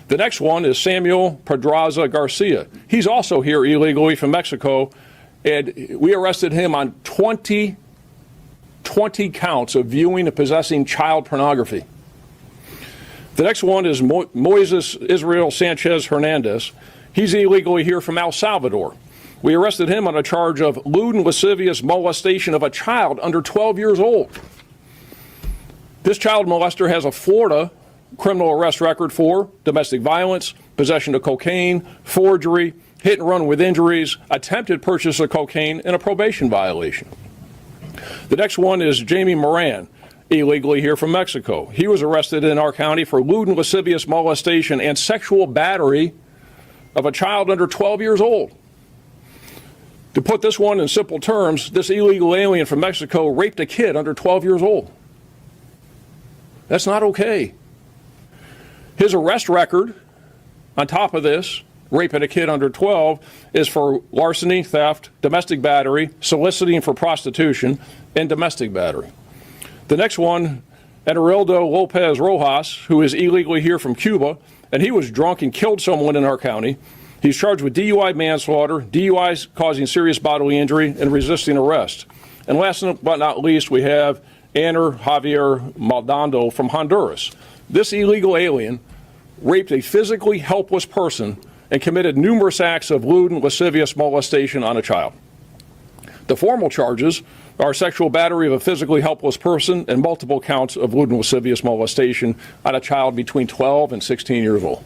The next one is Samuel Pedraza Garcia. He's also here illegally from Mexico, and we arrested him on 20 counts of viewing and possessing child pornography. The next one is Moises Israel Sanchez Hernandez. He's illegally here from El Salvador. We arrested him on a charge of lewd and lascivious molestation of a child under 12 years old. This child molester has a Florida criminal arrest record for domestic violence, possession of cocaine, forgery, hit and run with injuries, attempted purchase of cocaine, and a probation violation. The next one is Jamie Moran, illegally here from Mexico. He was arrested in our county for lewd and lascivious molestation and sexual battery of a child under 12 years old. To put this one in simple terms, this illegal alien from Mexico raped a kid under 12 years old. That's not okay. His arrest record, on top of this, raping a kid under 12, is for larceny, theft, domestic battery, soliciting for prostitution, and domestic battery. The next one, Eduardo Lopez Rojas, who is illegally here from Cuba, and he was drunk and killed someone in our county. He's charged with DUI manslaughter, DUIs causing serious bodily injury, and resisting arrest. And last but not least, we have Aner Javier Maldonado from Honduras. This illegal alien raped a physically helpless person and committed numerous acts of lewd and lascivious molestation on a child. The formal charges are sexual battery of a physically helpless person and multiple counts of lewd and lascivious molestation on a child between 12 and 16 years old.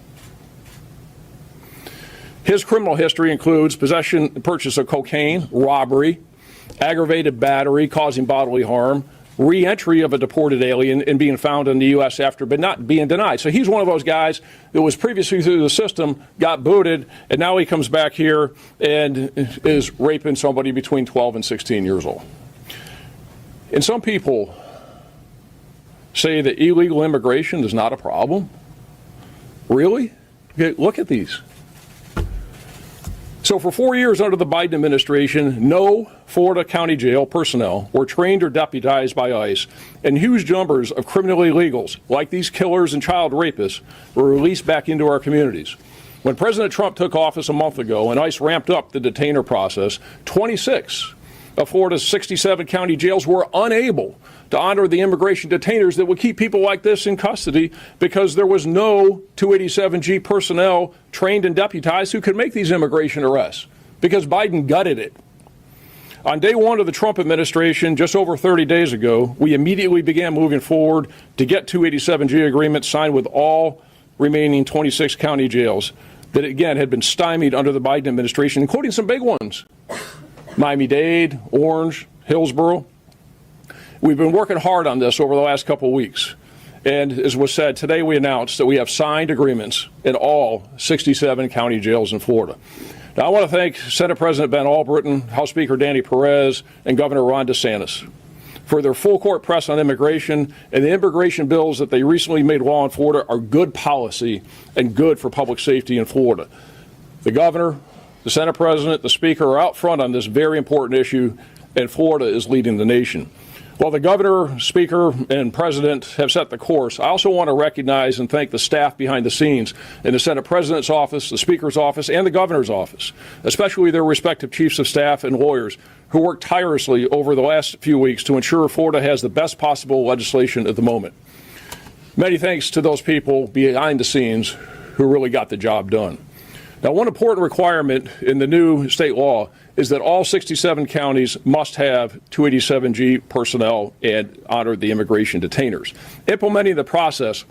His criminal history includes possession and purchase of cocaine, robbery, aggravated battery causing bodily harm, re-entry of a deported alien and being found in the U.S. after but not being denied. So he's one of those guys that was previously through the system, got booted, and now he comes back here and is raping somebody between 12 and 16 years old. And some people say that illegal immigration is not a problem. Really? Okay, look at these. So for 4 years under the Biden administration, no Florida County Jail personnel were trained or deputized by ICE, and huge numbers of criminal illegals, like these killers and child rapists, were released back into our communities. When President Trump took office a month ago and ICE ramped up the detainer process, 26 of Florida's 67 county jails were unable to honor the immigration detainers that would keep people like this in custody because there was no 287G personnel trained and deputized who could make these immigration arrests because Biden gutted it. On day one of the Trump administration, just over 30 days ago, we immediately began moving forward to get 287G agreements signed with all remaining 26 county jails that, again, had been stymied under the Biden administration, including some big ones. Miami-Dade, Orange, Hillsborough. We've been working hard on this over the last couple of weeks. And as was said, today we announced that we have signed agreements in all 67 county jails in Florida. Now, I want to thank Senate President Ben Albritton, House Speaker Danny Perez, and Governor Ron DeSantis for their full court press on immigration, and the immigration bills that they recently made law in Florida are good policy and good for public safety in Florida. The governor, the Senate President, the Speaker are out front on this very important issue, and Florida is leading the nation. While the Governor, Speaker, and President have set the course, I also want to recognize and thank the staff behind the scenes in the Senate President's office, the Speaker's office, and the Governor's office, especially their respective chiefs of staff and lawyers who worked tirelessly over the last few weeks to ensure Florida has the best possible legislation at the moment. Many thanks to those people behind the scenes who really got the job done. Now, one important requirement in the new state law is that all 67 counties must have 287G personnel and honor the immigration detainers. Implementing the process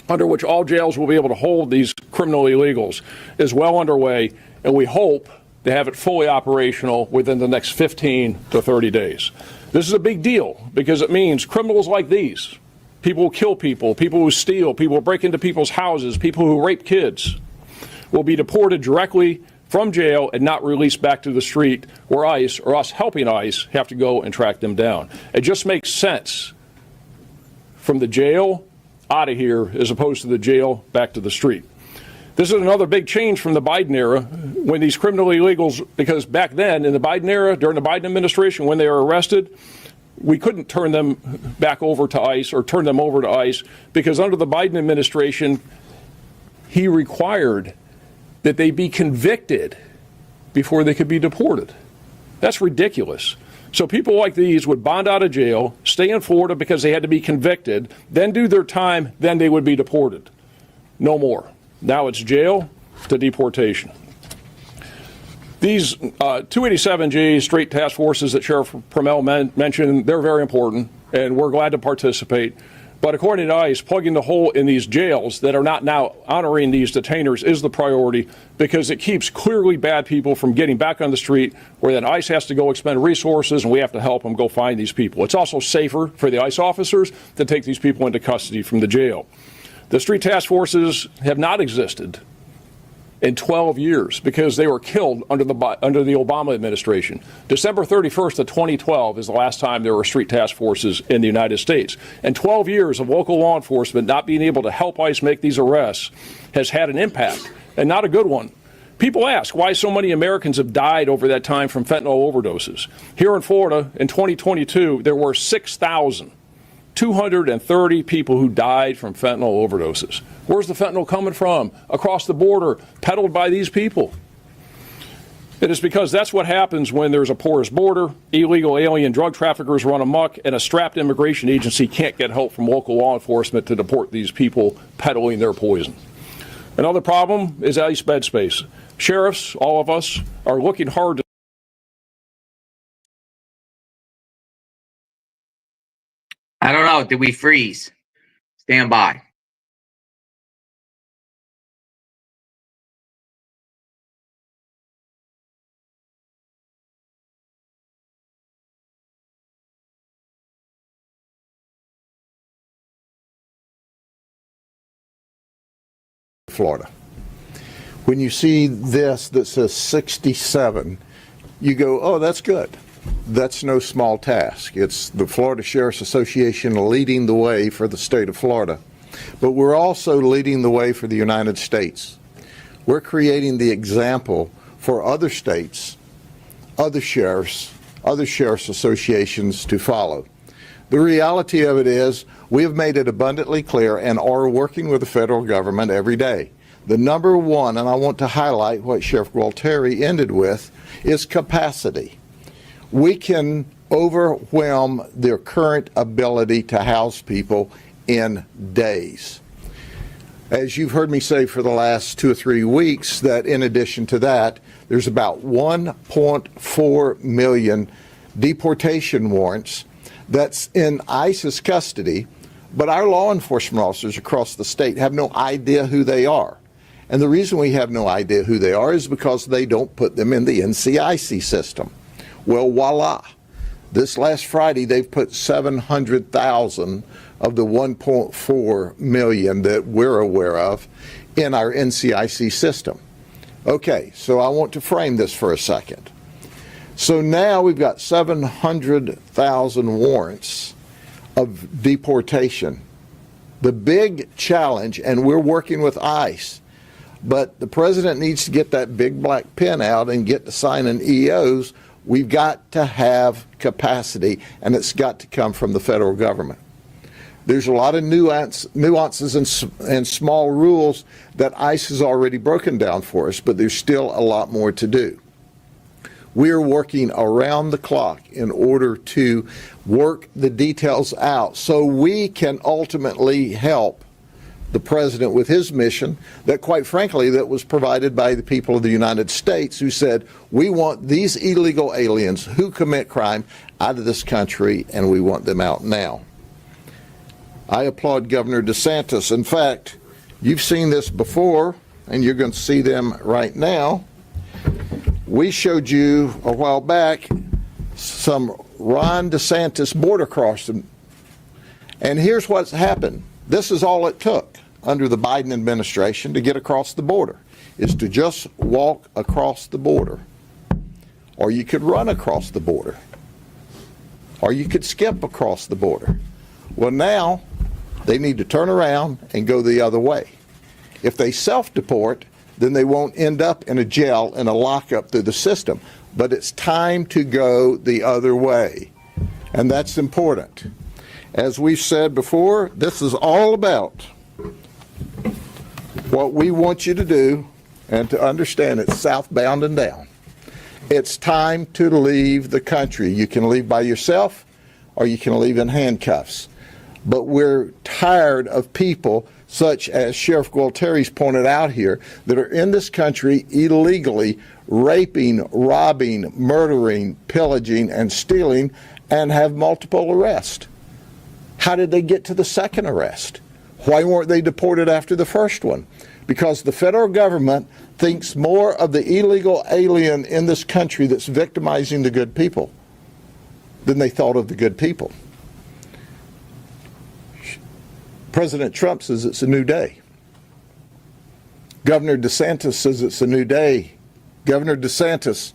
under which all jails will be able to hold these criminal illegals is well underway, and we hope to have it fully operational within the next 15 to 30 days. This is a big deal because it means criminals like these, people who kill people, people who steal, people who break into people's houses, people who rape kids, will be deported directly from jail and not released back to the street where ICE, or us helping ICE, have to go and track them down. It just makes sense from the jail out of here as opposed to the jail back to the street. This is another big change from the Biden era when these criminal illegals, because back then in the Biden era, during the Biden administration, when they were arrested, we couldn't turn them back over to ICE or turn them over to ICE because under the Biden administration, he required that they be convicted before they could be deported. That's ridiculous. So people like these would bond out of jail, stay in Florida because they had to be convicted, then do their time, then they would be deported. No more. Now it's jail to deportation. These 287G straight task forces that Sheriff Permel mentioned, they're very important, and we're glad to participate. But according to ICE, plugging the hole in these jails that are not now honoring these detainers is the priority because it keeps clearly bad people from getting back on the street where then ICE has to go expend resources and we have to help them go find these people. It's also safer for the ICE officers to take these people into custody from the jail. The street task forces have not existed in 12 years because they were killed under the Obama administration. December 31st of 2012 is the last time there were street task forces in the United States. And 12 years of local law enforcement not being able to help ICE make these arrests has had an impact, and not a good one. People ask why so many Americans have died over that time from fentanyl overdoses. Here in Florida, in 2022, there were 6,230 people who died from fentanyl overdoses. Where's the fentanyl coming from? Across the border, peddled by these people. It is because that's what happens when there's a porous border, illegal alien drug traffickers run amok, and a strapped immigration agency can't get help from local law enforcement to deport these people peddling their poison. Another problem is ICE bed space. Sheriffs, all of us, are looking hard to I don't know. Did we freeze? Stand by. Florida. When you see this that says 67, you go, oh, that's good. That's no small task. It's the Florida Sheriff's Association leading the way for the state of Florida. But we're also leading the way for the United States. We're creating the example for other states, other sheriffs associations to follow. The reality of it is we have made it abundantly clear and are working with the federal government every day. The number one, and I want to highlight what Sheriff Gualtieri ended with, is capacity. we can overwhelm their current ability to house people in days. As you've heard me say for the last 2 or 3 weeks, that in addition to that, there's about 1.4 million deportation warrants that's in ICE's custody, but our law enforcement officers across the state have no idea who they are. And the reason we have no idea who they are is because they don't put them in the NCIC system. Well, voila. This last Friday, they've put 700,000 of the 1.4 million that we're aware of in our NCIC system. Okay, so I want to frame this for a second. So now we've got 700,000 warrants of deportation. The big challenge, and we're working with ICE, but the president needs to get that big black pen out and get to signing EOs. We've got to have capacity, and it's got to come from the federal government. There's a lot of nuances and small rules that ICE has already broken down for us, but there's still a lot more to do. We are working around the clock in order to work the details out so we can ultimately help the president with his mission that, quite frankly, that was provided by the people of the United States, who said, we want these illegal aliens who commit crime out of this country, and we want them out now. I applaud Governor DeSantis. In fact, you've seen this before, and you're going to see them right now. We showed you a while back some Ron DeSantis border crossing, and here's what's happened. This is all it took under the Biden administration to get across the border, is to just walk across the border. Or you could run across the border. Or you could skip across the border. Well, now they need to turn around and go the other way. If they self-deport, then they won't end up in a jail and a lockup through the system. But it's time to go the other way. And that's important. As we've said before, this is all about what we want you to do and to understand it's southbound and down. It's time to leave the country. You can leave by yourself or you can leave in handcuffs. But we're tired of people such as Sheriff Gualtieri's pointed out here that are in this country illegally raping, robbing, murdering, pillaging, and stealing and have multiple arrests. How did they get to the second arrest? Why weren't they deported after the first one? Because the federal government thinks more of the illegal alien in this country that's victimizing the good people than they thought of the good people. President Trump says it's a new day. Governor DeSantis says it's a new day. Governor DeSantis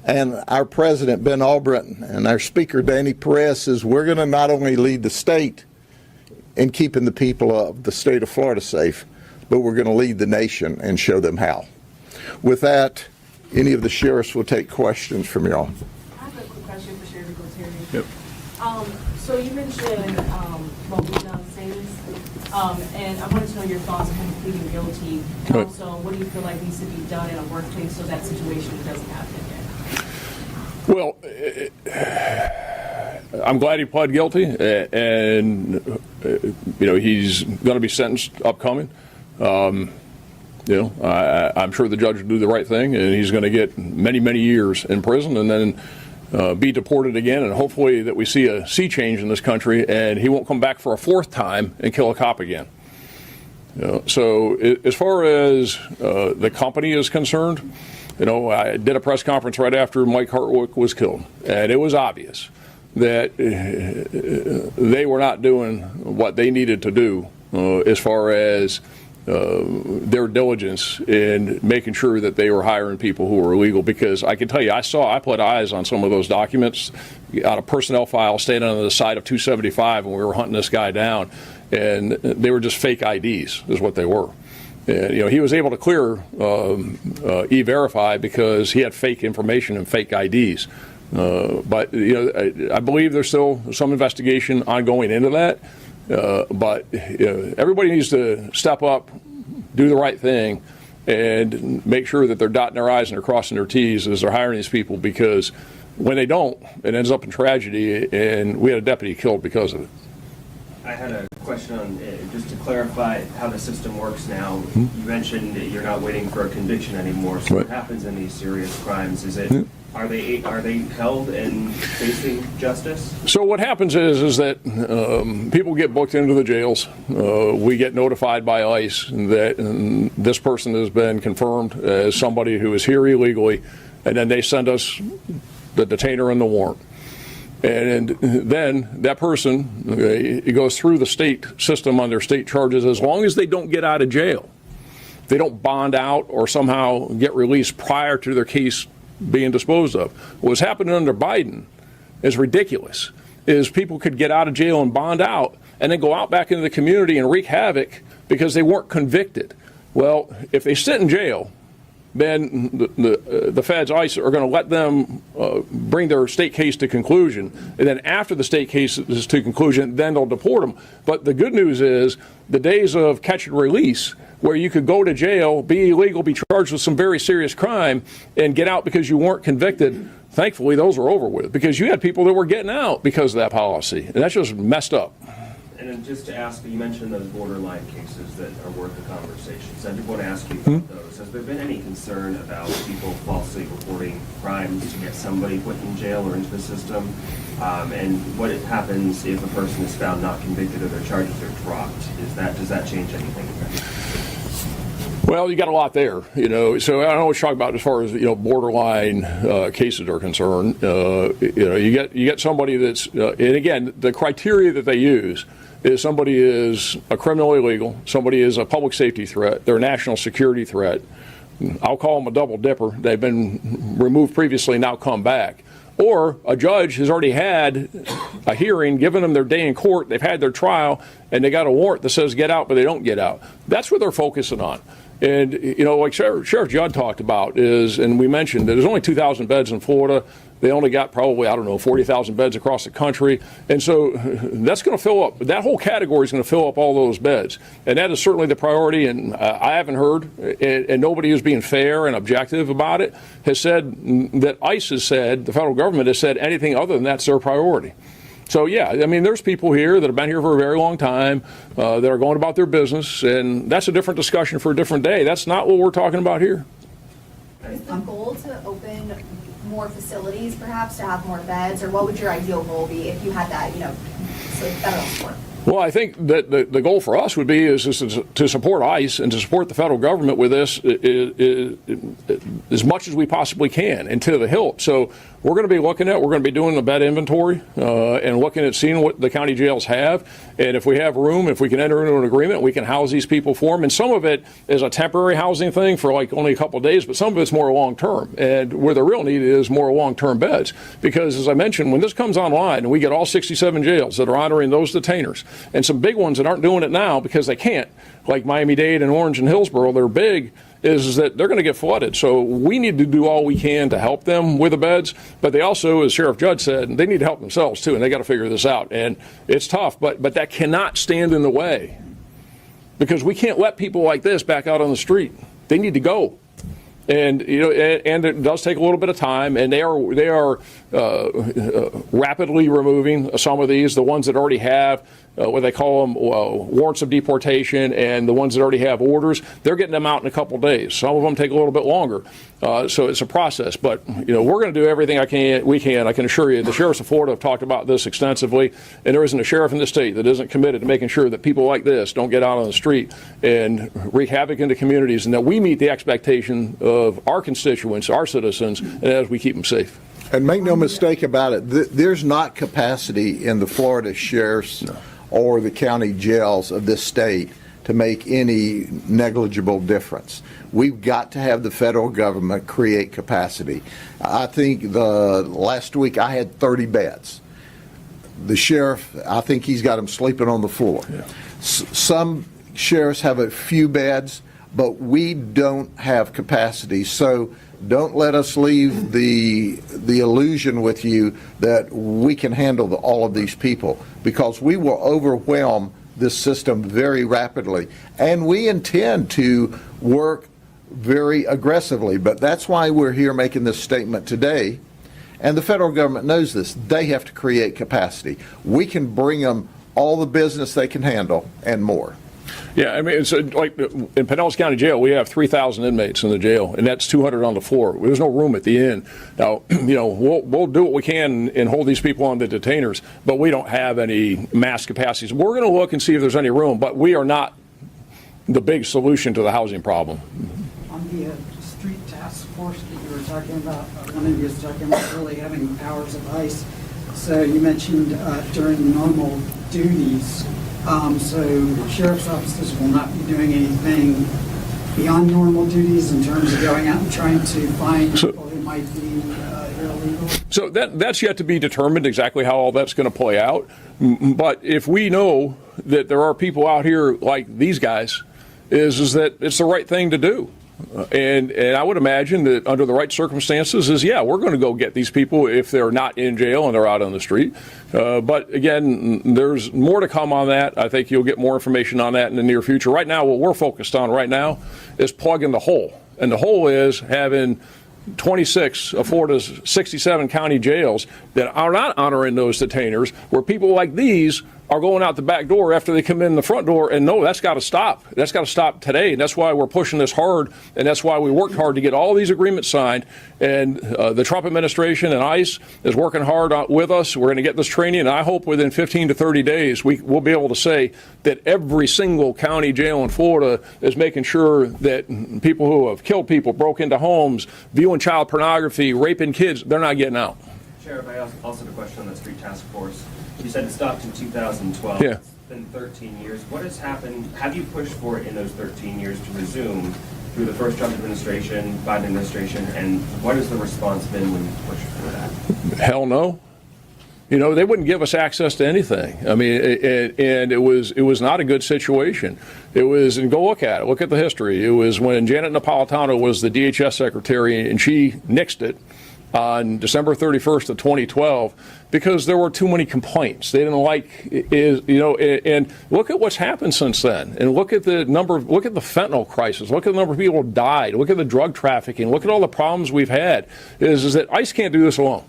and our president, Ben Albritton, and our speaker, Danny Perez, says we're going to not only lead the state in keeping the people of the state of Florida safe, but we're going to lead the nation and show them how. With that, any of the sheriffs will take questions from y'all. I have a quick question for Sheriff Gualtieri. Yep. So you mentioned what we've done since, and I wanted to know your thoughts on him pleading guilty, and Right. also what do you feel like needs to be done in a workplace so that situation doesn't happen again? Well, I'm glad he pled guilty, and he's going to be sentenced upcoming. I'm sure the judge will do the right thing, and he's going to get many, many years in prison, and then be deported again, and hopefully that we see a sea change in this country, and he won't come back for a fourth time and kill a cop again. So as far as the company is concerned, I did a press conference right after Mike Hartwick was killed, and it was obvious that they were not doing what they needed to do as far as their diligence in making sure that they were hiring people who were illegal. Because I can tell you, I put eyes on some of those documents out of personnel files standing on the side of 275 when we were hunting this guy down, and they were just fake IDs is what they were. And, he was able to clear E-Verify because he had fake information and fake IDs. But I believe there's still some investigation ongoing into that. But everybody needs to step up, do the right thing, and make sure that they're dotting their I's and they're crossing their T's as they're hiring these people, because when they don't, it ends up in tragedy, and we had a deputy killed because of it. I had a question on, just to clarify how the system works now. You mentioned that you're not waiting for a conviction anymore. So what happens in these serious crimes? Is it, are they held and facing justice? So what happens is that people get booked into the jails. We get notified by ICE that this person has been confirmed as somebody who is here illegally, and then they send us the detainer and the warrant. And then that person it goes through the state system on their state charges as long as they don't get out of jail. They don't bond out or somehow get released prior to their case being disposed of. What was happening under Biden is ridiculous, is people could get out of jail and bond out and then go out back into the community and wreak havoc because they weren't convicted. Well, if they sit in jail, then the feds, ICE, are going to let them bring their state case to conclusion. And then after the state case is to conclusion, then they'll deport them. But the good news is the days of catch and release, where you could go to jail, be illegal, be charged with some very serious crime, and get out because you weren't convicted, thankfully those are over with. Because you had people that were getting out because of that policy. And that's just messed up. And then just to ask, you mentioned those borderline cases that are worth the conversation. So I did want to ask you about those. Has there been any concern about people falsely reporting crimes to get somebody put in jail or into the system? And what happens if a person is found not convicted or their charges are dropped? Does that change anything? Well, you got a lot there, So I don't know what you're talking about as far as borderline cases are concerned. You get somebody that's, and again, the criteria that they use is somebody is a criminal illegal, somebody is a public safety threat, they're a national security threat. I'll call them a double dipper. They've been removed previously, now come back. Or a judge has already had a hearing, given them their day in court, they've had their trial, and they got a warrant that says get out, but they don't get out. That's what they're focusing on. And, like Sheriff Judd talked about and we mentioned that there's only 2,000 beds in Florida. They only got probably, 40,000 beds across the country. And so that's going to fill up, that whole category is going to fill up all those beds. And that is certainly the priority. And I haven't heard, and nobody who's being fair and objective about it has said that ICE has said, the federal government has said anything other than that's their priority. So, yeah, there's people here that have been here for a very long time that are going about their business, and that's a different discussion for a different day. That's not what we're talking about here. Is the goal to open more facilities, perhaps, to have more beds, or what would your ideal goal be if you had that, so federal support? Well, I think that the goal for us would be is to support ICE and to support the federal government with this as much as we possibly can and to the hilt. So we're going to be we're going to be doing the bed inventory and looking at seeing what the county jails have. And if we have room, if we can enter into an agreement, we can house these people for them. And some of it is a temporary housing thing for only a couple of days, but some of it's more long term. And where the real need is more long term beds. Because as I mentioned, when this comes online and we get all 67 jails that are honoring those detainers, and some big ones that aren't doing it now because they can't, like Miami-Dade and Orange and Hillsborough, they're big, is that they're going to get flooded. So we need to do all we can to help them with the beds, but they also, as Sheriff Judd said, they need to help themselves too, and they got to figure this out. And it's tough, but that cannot stand in the way, because we can't let people like this back out on the street. They need to go. And and it does take a little bit of time, and they are rapidly removing some of these, the ones that already have what they call them warrants of deportation, and the ones that already have orders. They're getting them out in a couple days. Some of them take a little bit longer, so it's a process. But we're going to do everything we can. I can assure you, the sheriffs of Florida have talked about this extensively, and there isn't a sheriff in the state that isn't committed to making sure that people like this don't get out on the street and wreak havoc in the communities, and that we meet the expectation of our constituents, our citizens, and as we keep them safe. And make no mistake about it, there's not capacity in the Florida sheriffs or the county jails of this state to make any negligible difference. We've got to have the federal government create capacity. I think the last week I had 30 beds. The sheriff, I think he's got them sleeping on the floor. Yeah. Some sheriffs have a few beds, but we don't have capacity. So don't let us leave the illusion with you that we can handle all of these people, because we will overwhelm this system very rapidly. And we intend to work very aggressively, but that's why we're here making this statement today. And the federal government knows this. They have to create capacity. We can bring them all the business they can handle and more. Yeah, I mean, it's like in Pinellas County Jail, we have 3,000 inmates in the jail, and that's 200 on the floor. There's no room at the end. Now, we'll do what we can and hold these people on the detainers, but we don't have any mass capacities. We're going to look and see if there's any room, but we are not the big solution to the housing problem. On the street task force that you were talking about, one of you was talking about really having powers of ICE. So you mentioned during normal duties. So sheriff's officers will not be doing anything beyond normal duties in terms of going out and trying to find people who might be illegal? So that's yet to be determined exactly how all that's going to play out. But if we know that there are people out here like these guys, is that it's the right thing to do. And I would imagine that under the right circumstances we're going to go get these people if they're not in jail and they're out on the street. But again, there's more to come on that. I think you'll get more information on that in the near future. Right now, what we're focused on right now is plugging the hole. And the hole is having 26 of Florida's 67 county jails that are not honoring those detainers, where people like these are going out the back door after they come in the front door. And no, that's got to stop. That's got to stop today. And that's why we're pushing this hard. And that's why we worked hard to get all these agreements signed. And the Trump administration and ICE is working hard with us. We're going to get this training. And I hope within 15 to 30 days, we'll be able to say that every single county jail in Florida is making sure that people who have killed people, broke into homes, viewing child pornography, raping kids, they're not getting out. Sheriff, I also have a question on the street task force. You said it stopped in 2012. Yeah. It's been 13 years. What has happened? Have you pushed for it in those 13 years to resume through the first Trump administration, Biden administration, and what has the response been when you pushed for that? Hell no. You know, they wouldn't give us access to anything. I mean, and it was not a good situation. It was, and go look at it. Look at the history. It was when Janet Napolitano was the DHS secretary, and she nixed it on December 31st of 2012 because there were too many complaints. They didn't like, and look at what's happened since then. And look at the look at the fentanyl crisis. Look at the number of people who died. Look at the drug trafficking. Look at all the problems we've had. Is that ICE can't do this alone.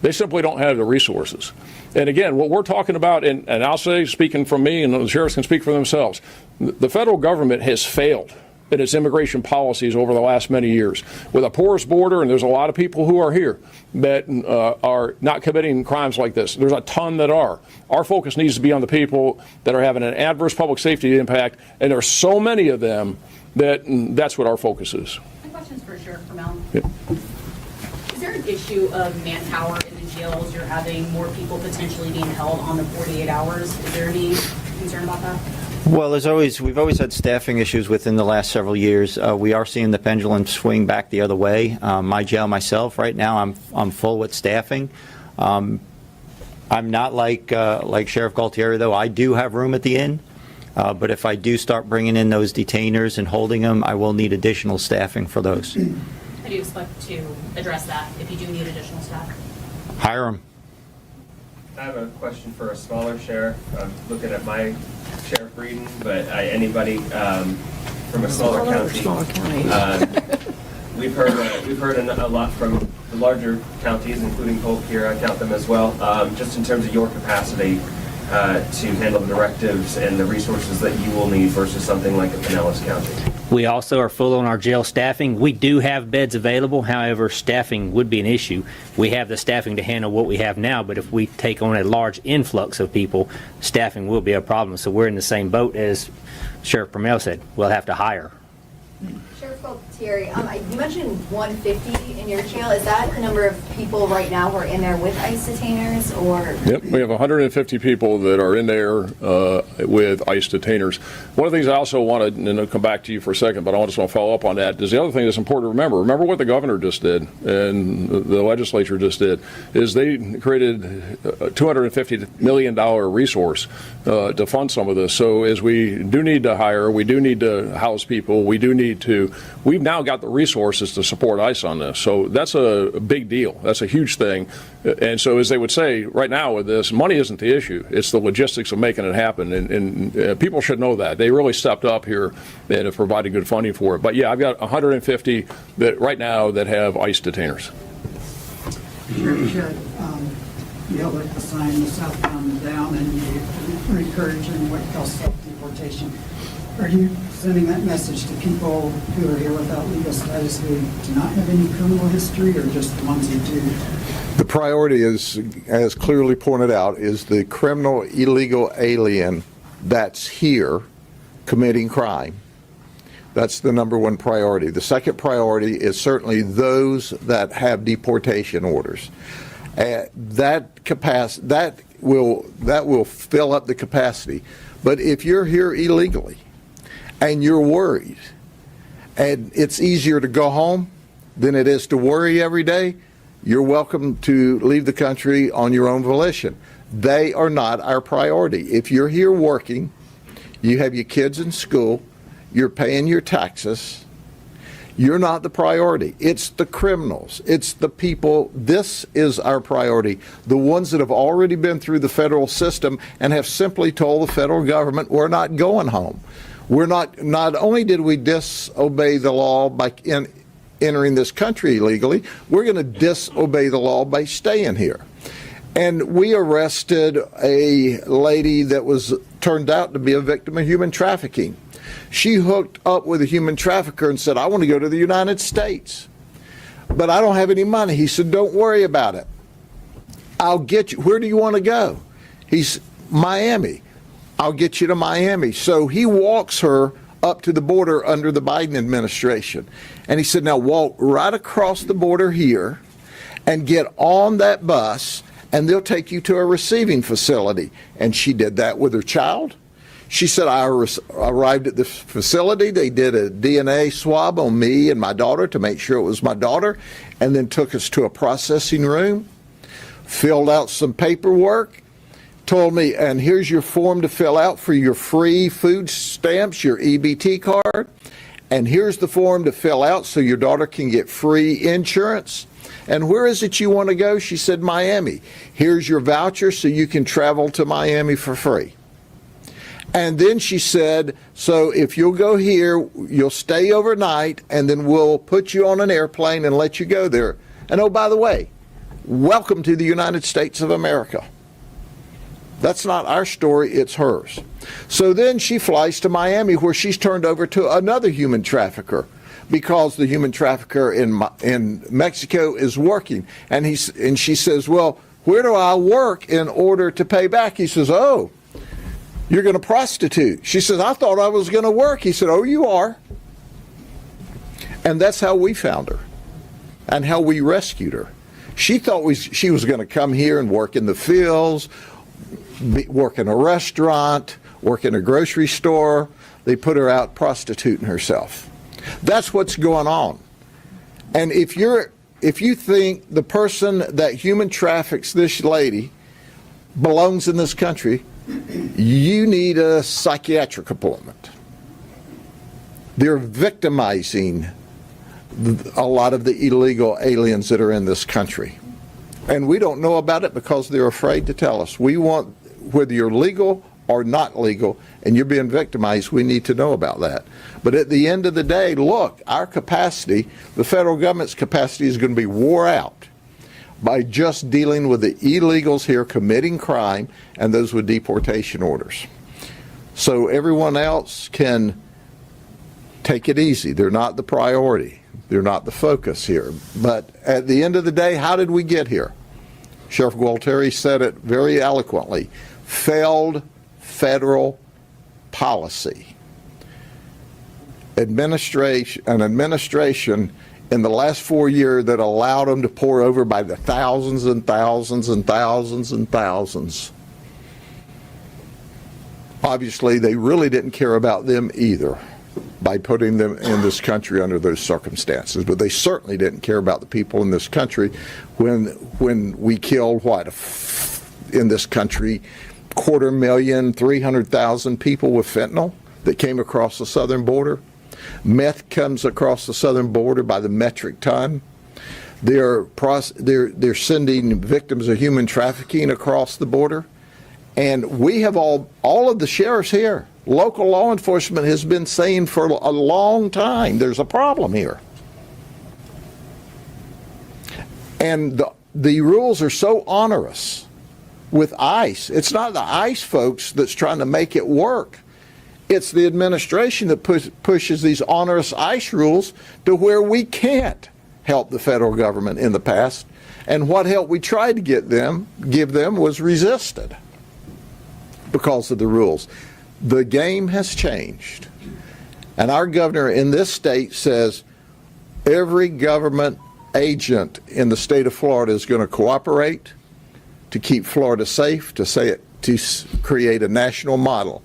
They simply don't have the resources. And again, what we're talking about, and I'll say, speaking from me, and the sheriffs can speak for themselves, the federal government has failed in its immigration policies over the last many years. With a porous border, and there's a lot of people who are here that are not committing crimes like this. There's a ton that are. Our focus needs to be on the people that are having an adverse public safety impact, and there are so many of them that that's what our focus is. My question's for Sheriff Carmel. Yep. Is there an issue of manpower in the jails? You're having more people potentially being held on the 48 hours. Is there any concern about that? Well, we've always had staffing issues within the last several years. We are seeing the pendulum swing back the other way. My jail myself, right now, I'm full with staffing. I'm not like Sheriff Galtieri, though. I do have room at the inn, but if I do start bringing in those detainers and holding them, I will need additional staffing for those. How do you expect to address that if you do need additional staff? Hire them. I have a question for a smaller sheriff. I'm looking at my sheriff reading, but anybody from a smaller county. We've heard a lot from the larger counties, including Polk here. I count them as well. Just in terms of your capacity to handle the directives and the resources that you will need versus something like a Pinellas County. We also are full on our jail staffing. We do have beds available. However, staffing would be an issue. We have the staffing to handle what we have now, but if we take on a large influx of people, staffing will be a problem. So we're in the same boat as Sheriff Carmel said. We'll have to hire. Sheriff Galtieri, you mentioned 150 in your jail. Is that the number of people right now who are in there with ICE detainers, or? Yep, we have 150 people that are in there with ICE detainers. One of the things I also wanted, and I'll come back to you for a second, but I just want to follow up on that, is the other thing that's important to remember. Remember what the governor just did and the legislature just did, is they created a $250 million resource to fund some of this. So as we do need to hire, we do need to house people, we've now got the resources to support ICE on this. So that's a big deal. That's a huge thing. And so as they would say right now with this, money isn't the issue. It's the logistics of making it happen. And people should know that. They really stepped up here and have provided good funding for it. But yeah, I've got 150 that right now that have ICE detainers. Sheriff Judd, you held up the sign, the southbound down, and you were encouraging what you call self-deportation. Are you sending that message to people who are here without legal status who do not have any criminal history, or just the ones who do? The priority is, as clearly pointed out, is the criminal illegal alien that's here committing crime. That's the number one priority. The second priority is certainly those that have deportation orders. That will fill up the capacity. But if you're here illegally and you're worried, and it's easier to go home than it is to worry every day, you're welcome to leave the country on your own volition. They are not our priority. If you're here working, you have your kids in school, you're paying your taxes, you're not the priority. It's the criminals. It's the people. This is our priority. The ones that have already been through the federal system and have simply told the federal government, we're not going home. Not only did we disobey the law by entering this country illegally, we're going to disobey the law by staying here. And we arrested a lady that turned out to be a victim of human trafficking. She hooked up with a human trafficker and said, I want to go to the United States, but I don't have any money. He said, don't worry about it. I'll get you. Where do you want to go? He's Miami. I'll get you to Miami. So he walks her up to the border under the Biden administration. And he said, now walk right across the border here and get on that bus, and they'll take you to a receiving facility. And she did that with her child. She said, I arrived at the facility. They did a DNA swab on me and my daughter to make sure it was my daughter, and then took us to a processing room, filled out some paperwork, told me, and here's your form to fill out for your free food stamps, your EBT card, and here's the form to fill out so your daughter can get free insurance. And where is it you want to go? She said, Miami. Here's your voucher so you can travel to Miami for free. And then she said, so if you'll go here, you'll stay overnight, and then we'll put you on an airplane and let you go there. And oh, by the way, welcome to the United States of America. That's not our story, it's hers. So then she flies to Miami, where she's turned over to another human trafficker, because the human trafficker in Mexico is working. And she says, well, where do I work in order to pay back? He says, oh, you're going to prostitute. She says, I thought I was going to work. He said, oh, you are. And that's how we found her and how we rescued her. She thought she was going to come here and work in the fields, work in a restaurant, work in a grocery store. They put her out prostituting herself. That's what's going on. And if you think the person that human traffics this lady belongs in this country, you need a psychiatric appointment. They're victimizing a lot of the illegal aliens that are in this country. And we don't know about it because they're afraid to tell us. We want, whether you're legal or not legal, and you're being victimized, we need to know about that. But at the end of the day, look, our capacity, the federal government's capacity is going to be wore out by just dealing with the illegals here committing crime and those with deportation orders. So everyone else can take it easy. They're not the priority. They're not the focus here. But at the end of the day, how did we get here? Sheriff Gualtieri said it very eloquently. Failed federal policy. An administration in the last 4 years that allowed them to pour over by the thousands and thousands and thousands and thousands. Obviously, they really didn't care about them either by putting them in this country under those circumstances. But they certainly didn't care about the people in this country when we killed, in this country, 250,000, 300,000 people with fentanyl that came across the southern border. Meth comes across the southern border by the metric ton. They're sending victims of human trafficking across the border. And we have all of the sheriffs here, local law enforcement has been saying for a long time, there's a problem here. And the rules are so onerous with ICE. It's not the ICE folks that's trying to make it work. It's the administration that pushes these onerous ICE rules to where we can't help the federal government in the past. And what help we tried to give them was resisted because of the rules. The game has changed. And our governor in this state says every government agent in the state of Florida is going to cooperate to keep Florida safe, to create a national model.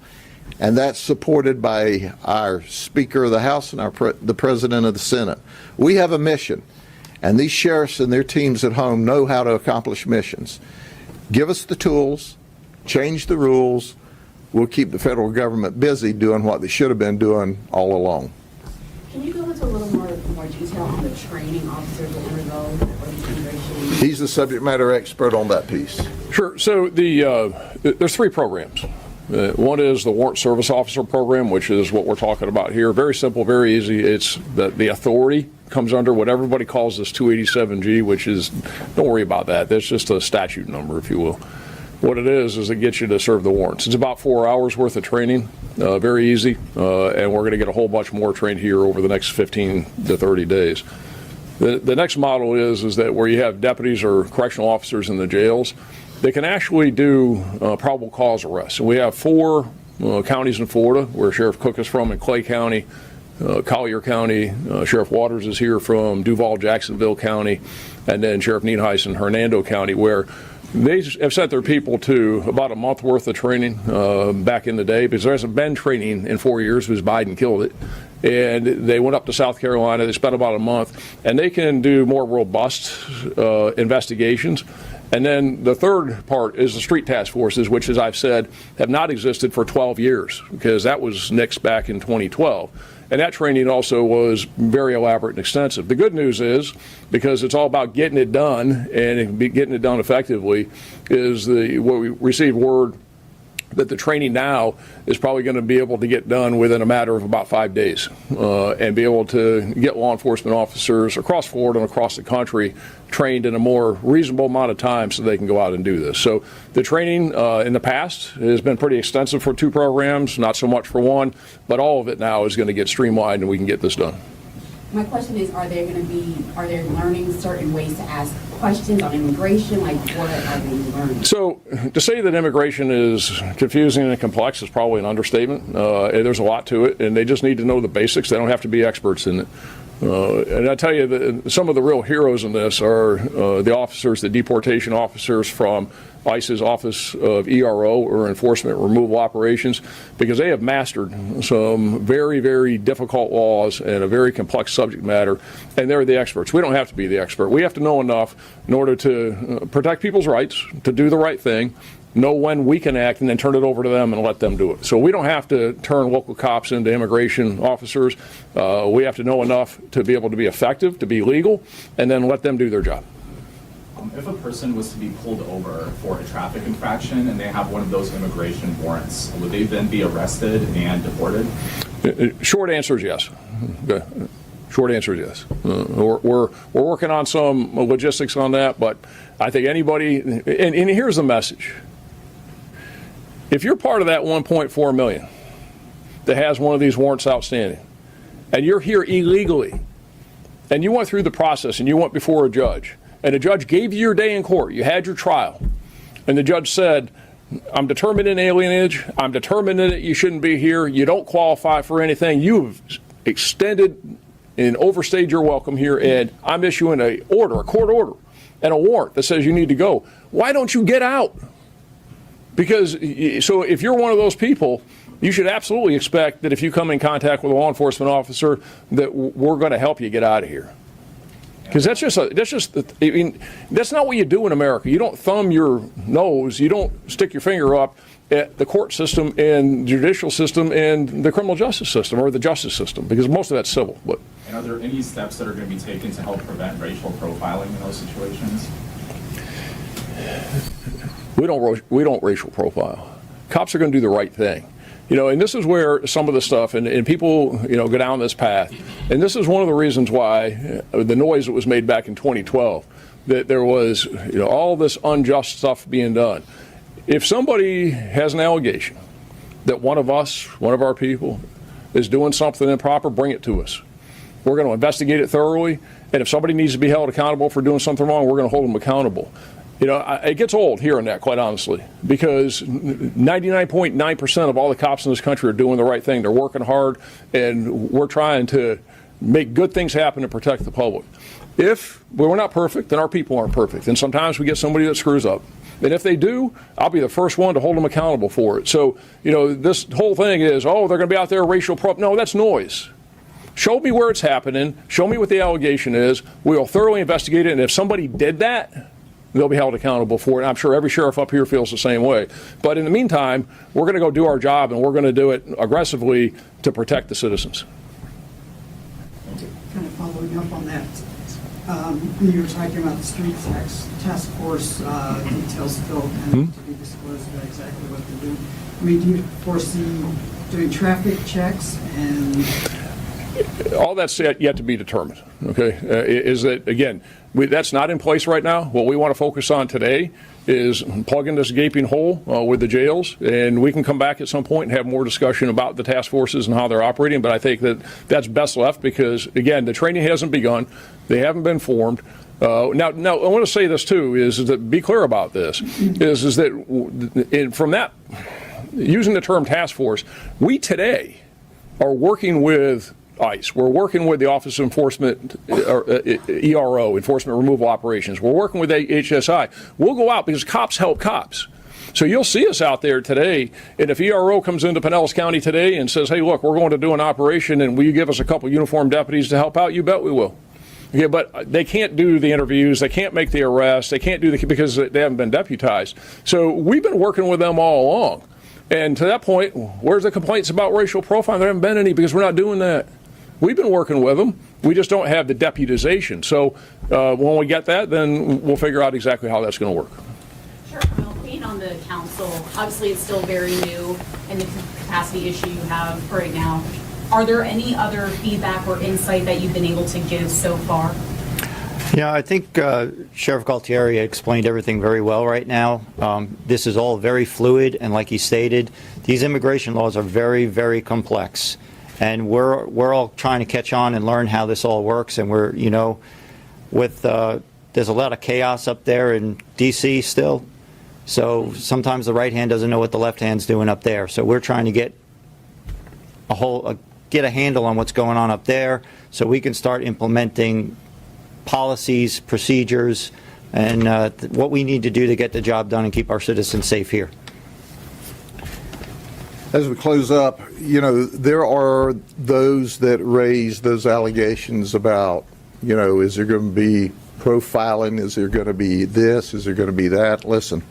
And that's supported by our Speaker of the House and the President of the Senate. We have a mission, and these sheriffs and their teams at home know how to accomplish missions. Give us the tools, change the rules, we'll keep the federal government busy doing what they should have been doing all along. Can you go into a little more detail on the training officers that were involved or the immigration? He's the subject matter expert on that piece. Sure. So there's 3 programs. One is the Warrant Service Officer Program, which is what we're talking about here. Very simple, very easy. It's the authority comes under what everybody calls this 287G, which is, don't worry about that. That's just a statute number, if you will. What it is it gets you to serve the warrants. It's about 4 hours worth of training, very easy, and we're going to get a whole bunch more trained here over the next 15 to 30 days. The next model is that where you have deputies or correctional officers in the jails, they can actually do probable cause arrests. And we have 4 counties in Florida where Sheriff Cook is from, in Clay County, Collier County, Sheriff Waters is here from Duval, Jacksonville County, and then Sheriff Niedheis in Hernando County, where they have sent their people to about a month worth of training back in the day, because there hasn't been training in 4 years because Biden killed it. And they went up to South Carolina. They spent about a month, and they can do more robust investigations. And then the third part is the street task forces, which, as I've said, have not existed for 12 years, because that was nixed back in 2012. And that training also was very elaborate and extensive. The good news is, because it's all about getting it done and getting it done effectively, is what we received word that the training now is probably going to be able to get done within a matter of about 5 days, and be able to get law enforcement officers across Florida and across the country trained in a more reasonable amount of time so they can go out and do this. So the training in the past has been pretty extensive for 2 programs, not so much for 1, but all of it now is going to get streamlined and we can get this done. My question is, are they learning certain ways to ask questions on immigration? Like, what are they learning? So, to say that immigration is confusing and complex is probably an understatement. There's a lot to it, and they just need to know the basics. They don't have to be experts in it. And I tell you that some of the real heroes in this are the officers, the deportation officers from ICE's Office of ERO, or Enforcement Removal Operations, because they have mastered some very, very difficult laws and a very complex subject matter, and they're the experts. We don't have to be the expert. We have to know enough in order to protect people's rights, to do the right thing, know when we can act, and then turn it over to them and let them do it. So we don't have to turn local cops into immigration officers. We have to know enough to be able to be effective, to be legal, and then let them do their job. If a person was to be pulled over for a traffic infraction and they have one of those immigration warrants, would they then be arrested and deported? Short answer is yes. Short answer is yes. We're working on some logistics on that, but I think anybody, and here's the message. If you're part of that 1.4 million that has one of these warrants outstanding, and you're here illegally, and you went through the process and you went before a judge, and the judge gave you your day in court, you had your trial, and the judge said, I'm determined in alienage, I'm determined that you shouldn't be here, you don't qualify for anything, you've extended and overstayed your welcome here, and I'm issuing a court order, and a warrant that says you need to go. Why don't you get out? Because, so if you're one of those people, you should absolutely expect that if you come in contact with a law enforcement officer, that we're going to help you get out of here. Because that's not what you do in America. You don't thumb your nose, you don't stick your finger up at the court system and judicial system and the criminal justice system or the justice system, because most of that's civil. But. And are there any steps that are going to be taken to help prevent racial profiling in those situations? We don't racial profile. Cops are going to do the right thing. And this is where some of the stuff, and people, go down this path. And this is one of the reasons why the noise that was made back in 2012 that there was all this unjust stuff being done. If somebody has an allegation that one of our people, is doing something improper, bring it to us. We're going to investigate it thoroughly, and if somebody needs to be held accountable for doing something wrong, we're going to hold them accountable. It gets old hearing that, quite honestly, because 99.9% of all the cops in this country are doing the right thing. They're working hard, and we're trying to make good things happen to protect the public. If we're not perfect, then our people aren't perfect, and sometimes we get somebody that screws up. And if they do, I'll be the first one to hold them accountable for it. So, this whole thing is, they're going to be out there racial prop. No, that's noise. Show me where it's happening. Show me what the allegation is. We'll thoroughly investigate it. And if somebody did that, they'll be held accountable for it. I'm sure every sheriff up here feels the same way. But in the meantime, we're going to go do our job, and we're going to do it aggressively to protect the citizens. Kind of following up on that, you were talking about the street task force details still kind of to be disclosed about exactly what they're doing. I mean, do you foresee doing traffic checks and? All that's yet to be determined. Okay, is that again? That's not in place right now. What we want to focus on today is plugging this gaping hole with the jails, and we can come back at some point and have more discussion about the task forces and how they're operating. But I think that's best left because, again, the training hasn't begun. They haven't been formed. Now, I want to say this too: is that be clear about this. Is that from that using the term task force, we today are working with ICE. We're working with the Office of Enforcement, ERO, Enforcement Removal Operations. We're working with HSI. We'll go out because cops help cops. So you'll see us out there today, and if ERO comes into Pinellas County today and says, hey, look, we're going to do an operation, and will you give us a couple uniformed deputies to help out? You bet we will. Okay, but they can't do the interviews. They can't make the arrests. They can't do because they haven't been deputized. So we've been working with them all along. And to that point, where's the complaints about racial profiling? There haven't been any because we're not doing that. We've been working with them. We just don't have the deputization. So when we get that, then we'll figure out exactly how that's going to work. Sure. Well, being on the council, obviously it's still very new in the capacity issue you have right now. Are there any other feedback or insight that you've been able to give so far? Yeah, I think Sheriff Galtieri explained everything very well right now. This is all very fluid, and like he stated, these immigration laws are very, very complex. And we're all trying to catch on and learn how this all works. And we're, there's a lot of chaos up there in D.C. still. So sometimes the right hand doesn't know what the left hand's doing up there. So we're trying to get a handle on what's going on up there so we can start implementing policies, procedures, and what we need to do to get the job done and keep our citizens safe here. As we close up, there are those that raise those allegations about, is there going to be profiling? Is there going to be this? Is there going to be that? Listen,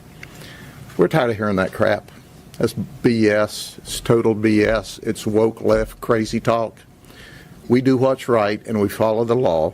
we're tired of hearing that crap. That's BS. It's total BS. It's woke left crazy talk. We do what's right and we follow the law.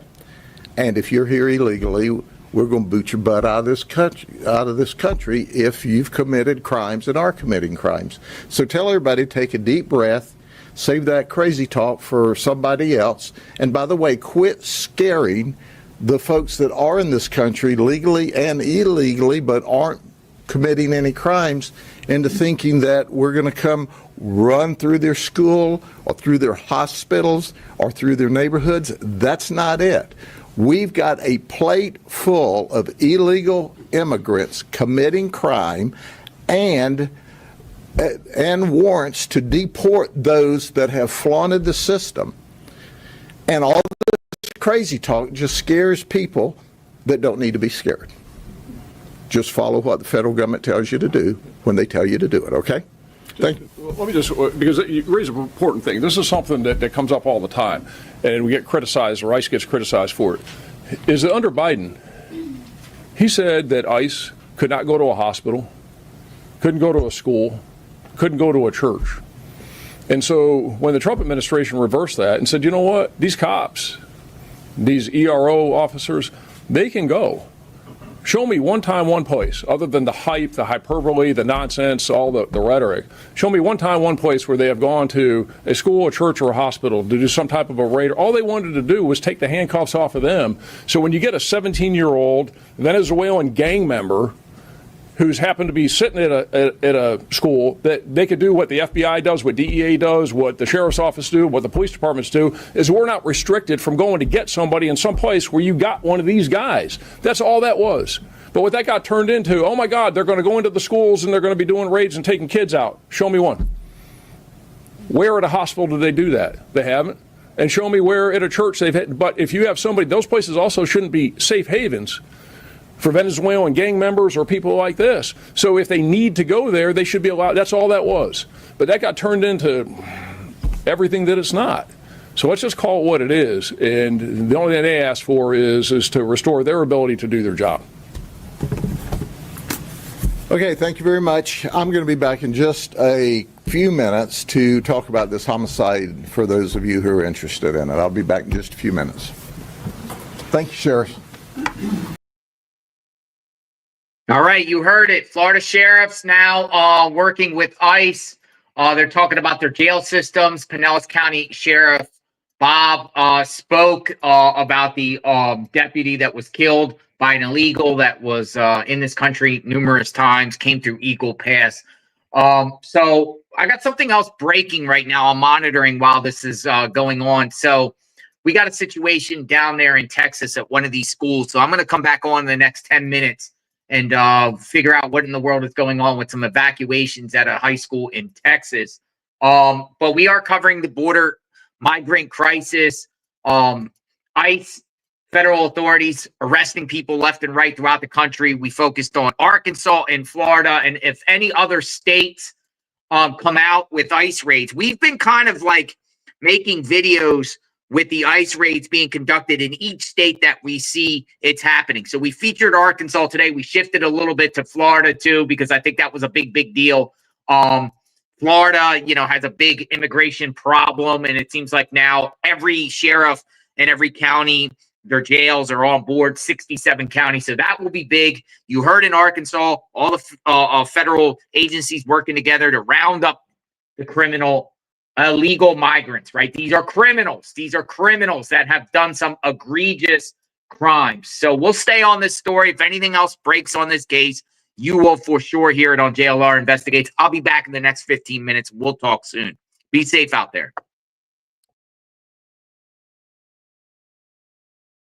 And if you're here illegally, we're going to boot your butt out of this country if you've committed crimes and are committing crimes. So tell everybody, take a deep breath, save that crazy talk for somebody else. And by the way, quit scaring the folks that are in this country legally and illegally but aren't committing any crimes into thinking that we're going to come run through their school or through their hospitals or through their neighborhoods. That's not it. We've got a plate full of illegal immigrants committing crime and warrants to deport those that have flaunted the system. And all this crazy talk just scares people that don't need to be scared. Just follow what the federal government tells you to do when they tell you to do it, okay? Thank you. Let me just, because you raise an important thing. This is something that comes up all the time, and we get criticized, or ICE gets criticized for it. Is that under Biden, he said that ICE could not go to a hospital, couldn't go to a school, couldn't go to a church. And so when the Trump administration reversed that and said, you know what, these cops, these ERO officers, they can go. Show me one time, one place, other than the hype, the hyperbole, the nonsense, all the rhetoric. Show me one time, one place where they have gone to a school, a church, or a hospital to do some type of a raid. All they wanted to do was take the handcuffs off of them. So when you get a 17-year-old Venezuelan gang member who's happened to be sitting at a school, that they could do what the FBI does, what DEA does, what the sheriff's office do, what the police departments do, is we're not restricted from going to get somebody in some place where you got one of these guys. That's all that was. But what that got turned into, oh my God, they're going to go into the schools and they're going to be doing raids and taking kids out. Show me one. Where at a hospital do they do that? They haven't. And show me where at a church they've hit. But if you have somebody, those places also shouldn't be safe havens for Venezuelan gang members or people like this. So if they need to go there, they should be allowed. That's all that was. But that got turned into everything that it's not. So let's just call it what it is. And the only thing they ask for is to restore their ability to do their job. Okay, thank you very much. I'm going to be back in just a few minutes to talk about this homicide for those of you who are interested in it. I'll be back in just a few minutes. Thank you, Sheriff. All right, you heard it. Florida sheriffs now working with ICE. They're talking about their jail systems. Pinellas County Sheriff Bob spoke about the deputy that was killed by an illegal that was in this country numerous times, came through Eagle Pass. So I got something else breaking right now. I'm monitoring while this is going on. So we got a situation down there in Texas at one of these schools. So I'm going to come back on in the next 10 minutes and figure out what in the world is going on with some evacuations at a high school in Texas. But we are covering the border migrant crisis, ICE, federal authorities arresting people left and right throughout the country. We focused on Arkansas and Florida, and if any other states come out with ICE raids. We've been kind of like making videos with the ICE raids being conducted in each state that we see it's happening. So we featured Arkansas today. We shifted a little bit to Florida too, because I think that was a big deal. Florida, you know, has a big immigration problem, and it seems like now every sheriff in every county, their jails are on board, 67 counties. So that will be big. You heard in Arkansas, all the federal agencies working together to round up the criminal illegal migrants, right? These are criminals. These are criminals that have done some egregious crimes. So we'll stay on this story. If anything else breaks on this case, you will for sure hear it on JLR Investigates. I'll be back in the next 15 minutes. We'll talk soon. Be safe out there.